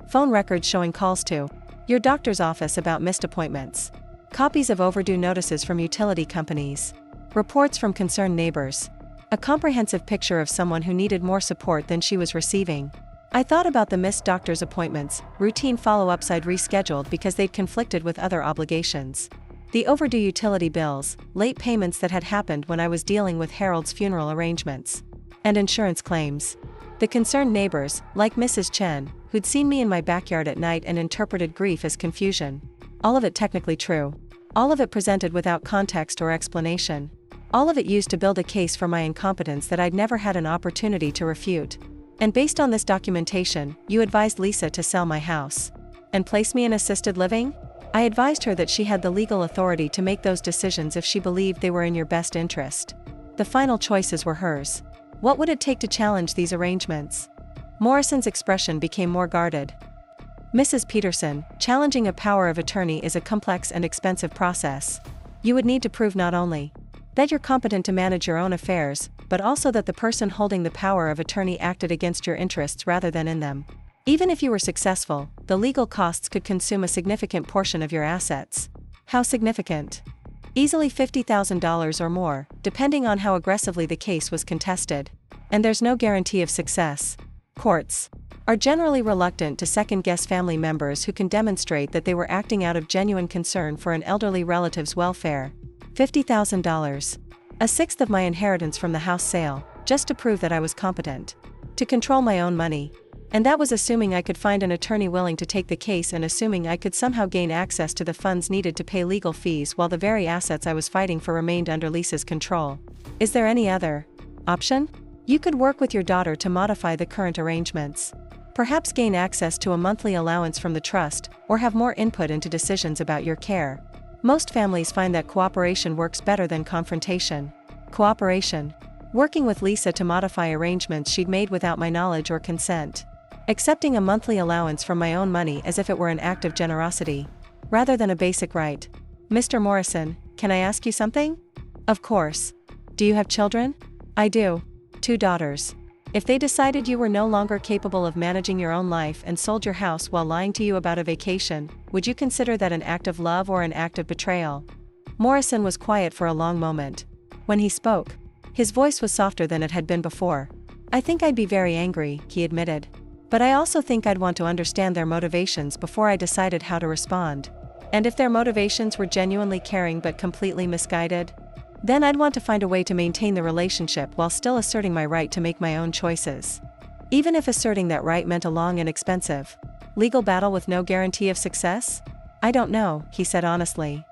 Speaker 1: "Phone records showing calls to your doctor's office about missed appointments. Copies of overdue notices from utility companies. Reports from concerned neighbors. A comprehensive picture of someone who needed more support than she was receiving." I thought about the missed doctor's appointments, routine follow-ups I'd rescheduled because they'd conflicted with other obligations. The overdue utility bills, late payments that had happened when I was dealing with Harold's funeral arrangements. And insurance claims. The concerned neighbors, like Mrs. Chen, who'd seen me in my backyard at night and interpreted grief as confusion. All of it technically true. All of it presented without context or explanation. All of it used to build a case for my incompetence that I'd never had an opportunity to refute. "And based on this documentation, you advised Lisa to sell my house and place me in assisted living?" "I advised her that she had the legal authority to make those decisions if she believed they were in your best interest. The final choices were hers. What would it take to challenge these arrangements?" Morrison's expression became more guarded. "Mrs. Peterson, challenging a power of attorney is a complex and expensive process. You would need to prove not only that you're competent to manage your own affairs, but also that the person holding the power of attorney acted against your interests rather than in them. Even if you were successful, the legal costs could consume a significant portion of your assets." "How significant?" "Easily $50,000 or more, depending on how aggressively the case was contested. And there's no guarantee of success. Courts are generally reluctant to second-guess family members who can demonstrate that they were acting out of genuine concern for an elderly relative's welfare. $50,000. A sixth of my inheritance from the house sale, just to prove that I was competent to control my own money. And that was assuming I could find an attorney willing to take the case and assuming I could somehow gain access to the funds needed to pay legal fees while the very assets I was fighting for remained under Lisa's control. Is there any other option? You could work with your daughter to modify the current arrangements. Perhaps gain access to a monthly allowance from the trust, or have more input into decisions about your care. Most families find that cooperation works better than confrontation. Cooperation. Working with Lisa to modify arrangements she'd made without my knowledge or consent. Accepting a monthly allowance from my own money as if it were an act of generosity, rather than a basic right. Mr. Morrison, can I ask you something? Of course. Do you have children? I do. 2 daughters. If they decided you were no longer capable of managing your own life and sold your house while lying to you about a vacation, would you consider that an act of love or an act of betrayal? Morrison was quiet for a long moment. When he spoke, his voice was softer than it had been before. I think I'd be very angry, he admitted. But I also think I'd want to understand their motivations before I decided how to respond. And if their motivations were genuinely caring but completely misguided, then I'd want to find a way to maintain the relationship while still asserting my right to make my own choices. Even if asserting that right meant a long and expensive legal battle with no guarantee of success? I don't know, he said honestly.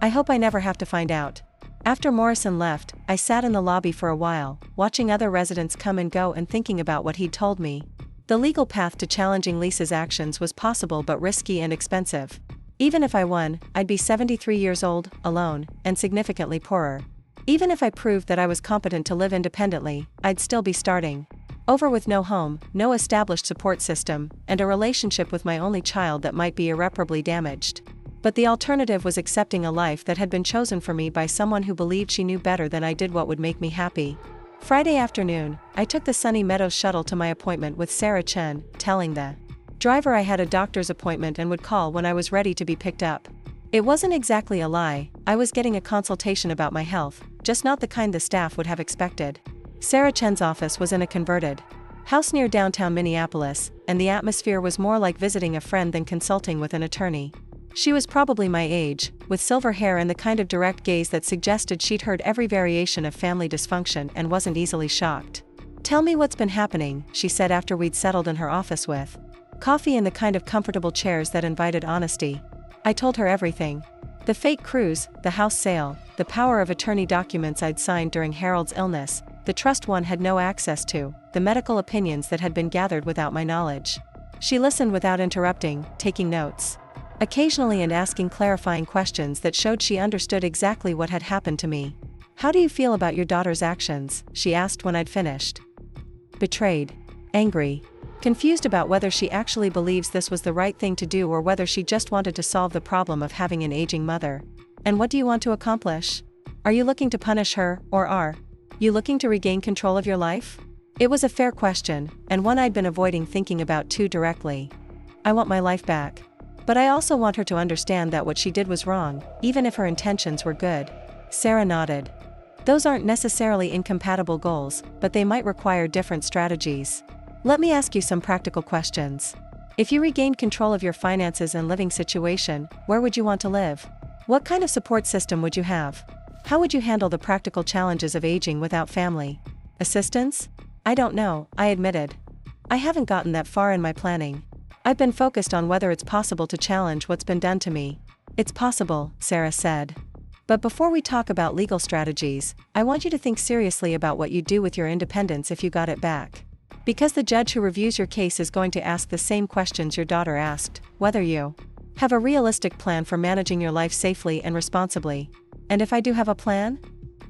Speaker 1: I hope I never have to find out. After Morrison left, I sat in the lobby for a while, watching other residents come and go and thinking about what he'd told me. The legal path to challenging Lisa's actions was possible but risky and expensive. Even if I won, I'd be 73 years old, alone, and significantly poorer. Even if I proved that I was competent to live independently, I'd still be starting over with no home, no established support system, and a relationship with my only child that might be irreparably damaged. But the alternative was accepting a life that had been chosen for me by someone who believed she knew better than I did what would make me happy. Friday afternoon, I took the Sunny Meadows shuttle to my appointment with Sarah Chen, telling the driver I had a doctor's appointment and would call when I was ready to be picked up. It wasn't exactly a lie, I was getting a consultation about my health, just not the kind the staff would have expected. Sarah Chen's office was in a converted house near downtown Minneapolis, and the atmosphere was more like visiting a friend than consulting with an attorney. She was probably my age, with silver hair and the kind of direct gaze that suggested she'd heard every variation of family dysfunction and wasn't easily shocked. Tell me what's been happening, she said after we'd settled in her office with coffee and the kind of comfortable chairs that invited honesty. I told her everything. The fake cruise, the house sale, the power of attorney documents I'd signed during Harold's illness, the trust one had no access to, the medical opinions that had been gathered without my knowledge. She listened without interrupting, taking notes. Occasionally and asking clarifying questions that showed she understood exactly what had happened to me. How do you feel about your daughter's actions? She asked when I'd finished. Betrayed. Angry. Confused about whether she actually believes this was the right thing to do or whether she just wanted to solve the problem of having an aging mother. And what do you want to accomplish? Are you looking to punish her, or are you looking to regain control of your life? It was a fair question, and one I'd been avoiding thinking about too directly. I want my life back. But I also want her to understand that what she did was wrong, even if her intentions were good. Sarah nodded. Those aren't necessarily incompatible goals, but they might require different strategies. Let me ask you some practical questions. If you regained control of your finances and living situation, where would you want to live? What kind of support system would you have? How would you handle the practical challenges of aging without family assistance? I don't know, I admitted. I haven't gotten that far in my planning. I've been focused on whether it's possible to challenge what's been done to me. It's possible, Sarah said. But before we talk about legal strategies, I want you to think seriously about what you'd do with your independence if you got it back. Because the judge who reviews your case is going to ask the same questions your daughter asked, whether you have a realistic plan for managing your life safely and responsibly. And if I do have a plan?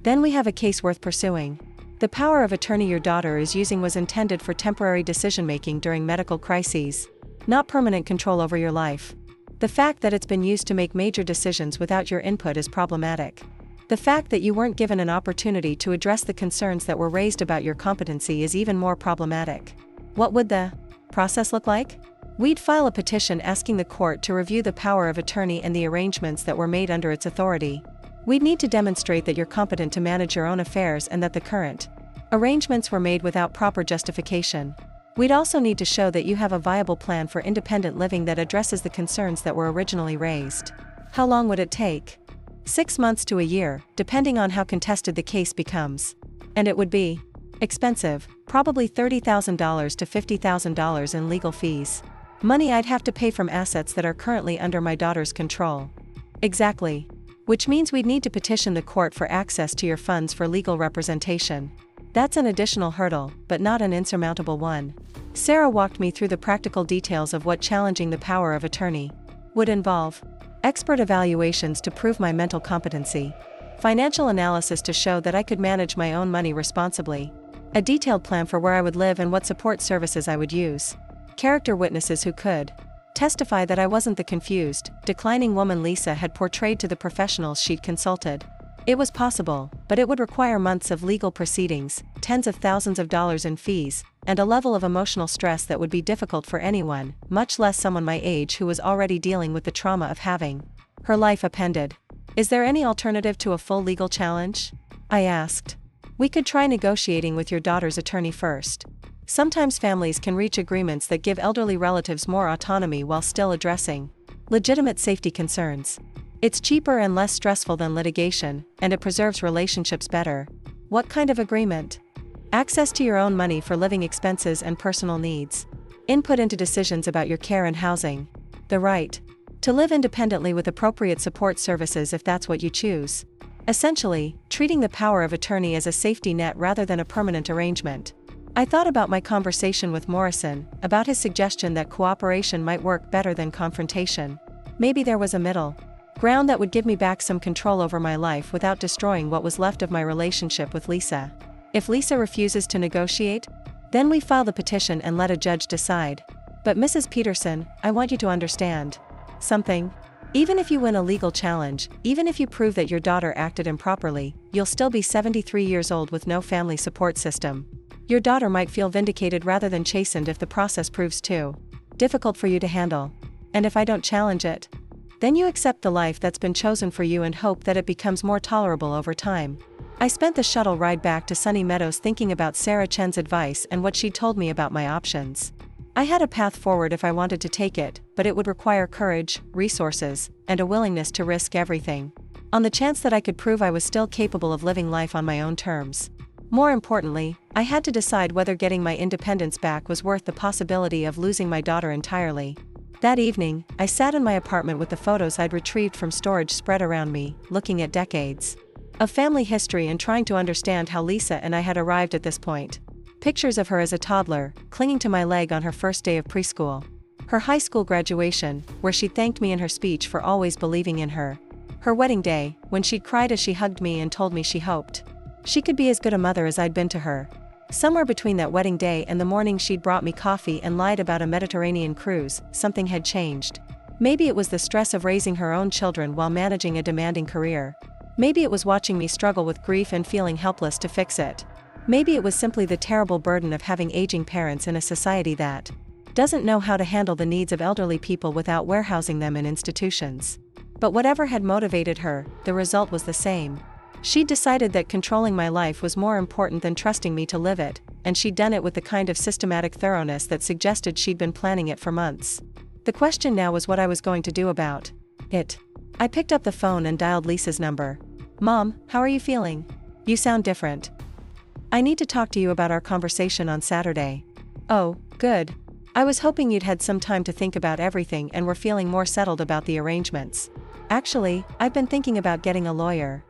Speaker 1: Then we have a case worth pursuing. The power of attorney your daughter is using was intended for temporary decision-making during medical crises, not permanent control over your life. The fact that it's been used to make major decisions without your input is problematic. The fact that you weren't given an opportunity to address the concerns that were raised about your competency is even more problematic. What would the process look like? We'd file a petition asking the court to review the power of attorney and the arrangements that were made under its authority. We'd need to demonstrate that you're competent to manage your own affairs and that the current arrangements were made without proper justification. We'd also need to show that you have a viable plan for independent living that addresses the concerns that were originally raised. How long would it take? 6 months to a year, depending on how contested the case becomes. And it would be Expensive, probably $30,000 to $50,000 in legal fees. Money I'd have to pay from assets that are currently under my daughter's control. Exactly. Which means we'd need to petition the court for access to your funds for legal representation. That's an additional hurdle, but not an insurmountable one. Sarah walked me through the practical details of what challenging the power of attorney would involve. Expert evaluations to prove my mental competency. Financial analysis to show that I could manage my own money responsibly. A detailed plan for where I would live and what support services I would use. Character witnesses who could testify that I wasn't the confused, declining woman Lisa had portrayed to the professionals she'd consulted. It was possible, but it would require months of legal proceedings, tens of thousands of dollars in fees, and a level of emotional stress that would be difficult for anyone, much less someone my age who was already dealing with the trauma of having her life upended. Is there any alternative to a full legal challenge? I asked. We could try negotiating with your daughter's attorney first. Sometimes families can reach agreements that give elderly relatives more autonomy while still addressing legitimate safety concerns. It's cheaper and less stressful than litigation, and it preserves relationships better. What kind of agreement? Access to your own money for living expenses and personal needs. Input into decisions about your care and housing. The right to live independently with appropriate support services if that's what you choose. Essentially, treating the power of attorney as a safety net rather than a permanent arrangement. I thought about my conversation with Morrison, about his suggestion that cooperation might work better than confrontation. Maybe there was a middle ground that would give me back some control over my life without destroying what was left of my relationship with Lisa. If Lisa refuses to negotiate, then we file the petition and let a judge decide. But Mrs. Peterson, I want you to understand something. Even if you win a legal challenge, even if you prove that your daughter acted improperly, you'll still be 73 years old with no family support system. Your daughter might feel vindicated rather than chastened if the process proves too difficult for you to handle. And if I don't challenge it, then you accept the life that's been chosen for you and hope that it becomes more tolerable over time. I spent the shuttle ride back to Sunny Meadows thinking about Sarah Chen's advice and what she'd told me about my options. I had a path forward if I wanted to take it, but it would require courage, resources, and a willingness to risk everything, on the chance that I could prove I was still capable of living life on my own terms. More importantly, I had to decide whether getting my independence back was worth the possibility of losing my daughter entirely. That evening, I sat in my apartment with the photos I'd retrieved from storage spread around me, looking at decades of family history and trying to understand how Lisa and I had arrived at this point. Pictures of her as a toddler, clinging to my leg on her first day of preschool. Her high school graduation, where she thanked me in her speech for always believing in her. Her wedding day, when she'd cried as she hugged me and told me she hoped she could be as good a mother as I'd been to her. Somewhere between that wedding day and the morning she'd brought me coffee and lied about a Mediterranean cruise, something had changed. Maybe it was the stress of raising her own children while managing a demanding career. Maybe it was watching me struggle with grief and feeling helpless to fix it. Maybe it was simply the terrible burden of having aging parents in a society that doesn't know how to handle the needs of elderly people without warehousing them in institutions. But whatever had motivated her, the result was the same. She'd decided that controlling my life was more important than trusting me to live it, and she'd done it with the kind of systematic thoroughness that suggested she'd been planning it for months. The question now was what I was going to do about it. I picked up the phone and dialed Lisa's number. "Mom, how are you feeling? You sound different. I need to talk to you about our conversation on Saturday." "Oh, good. I was hoping you'd had some time to think about everything and were feeling more settled about the arrangements. Actually, I've been thinking about getting a lawyer."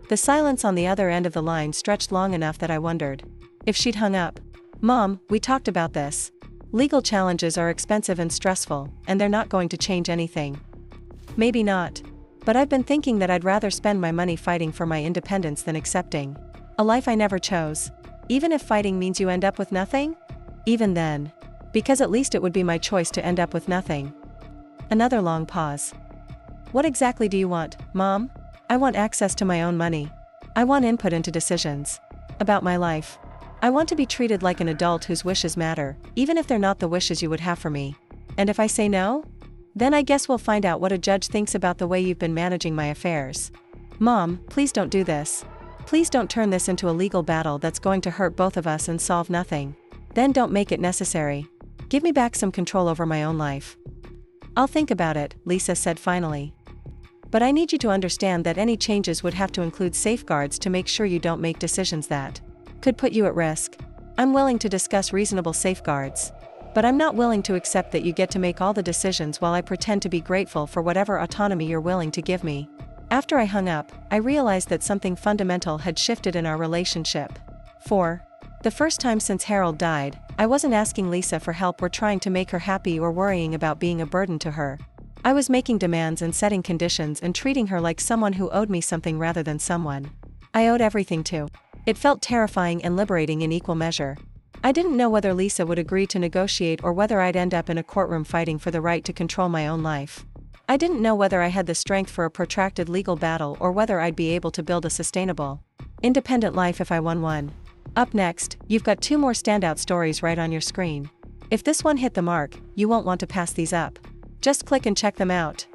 Speaker 1: The silence on the other end of the line stretched long enough that I wondered if she'd hung up. "Mom, we talked about this. Legal challenges are expensive and stressful, and they're not going to change anything." "Maybe not. But I've been thinking that I'd rather spend my money fighting for my independence than accepting a life I never chose. Even if fighting means you end up with nothing? Even then. Because at least it would be my choice to end up with nothing." Another long pause. "What exactly do you want, Mom?" "I want access to my own money. I want input into decisions about my life. I want to be treated like an adult whose wishes matter, even if they're not the wishes you would have for me. And if I say no? Then I guess we'll find out what a judge thinks about the way you've been managing my affairs." "Mom, please don't do this. Please don't turn this into a legal battle that's going to hurt both of us and solve nothing. Then don't make it necessary. Give me back some control over my own life." "I'll think about it," Lisa said finally. "But I need you to understand that any changes would have to include safeguards to make sure you don't make decisions that could put you at risk. I'm willing to discuss reasonable safeguards. But I'm not willing to accept that you get to make all the decisions while I pretend to be grateful for whatever autonomy you're willing to give me. After I hung up, I realized that something fundamental had shifted in our relationship. 4. The first time since Harold died, I wasn't asking Lisa for help or trying to make her happy or worrying about being a burden to her. I was making demands and setting conditions and treating her like someone who owed me something rather than someone I owed everything to. It felt terrifying and liberating in equal measure. I didn't know whether Lisa would agree to negotiate or whether I'd end up in a courtroom fighting for the right to control my own life. I didn't know whether I had the strength for a protracted legal battle or whether I'd be able to build a sustainable, independent life if I won one. Up next, you've got 2 more standout stories right on your screen. If this one hit the mark, you won't want to pass these up. Just click and check them out.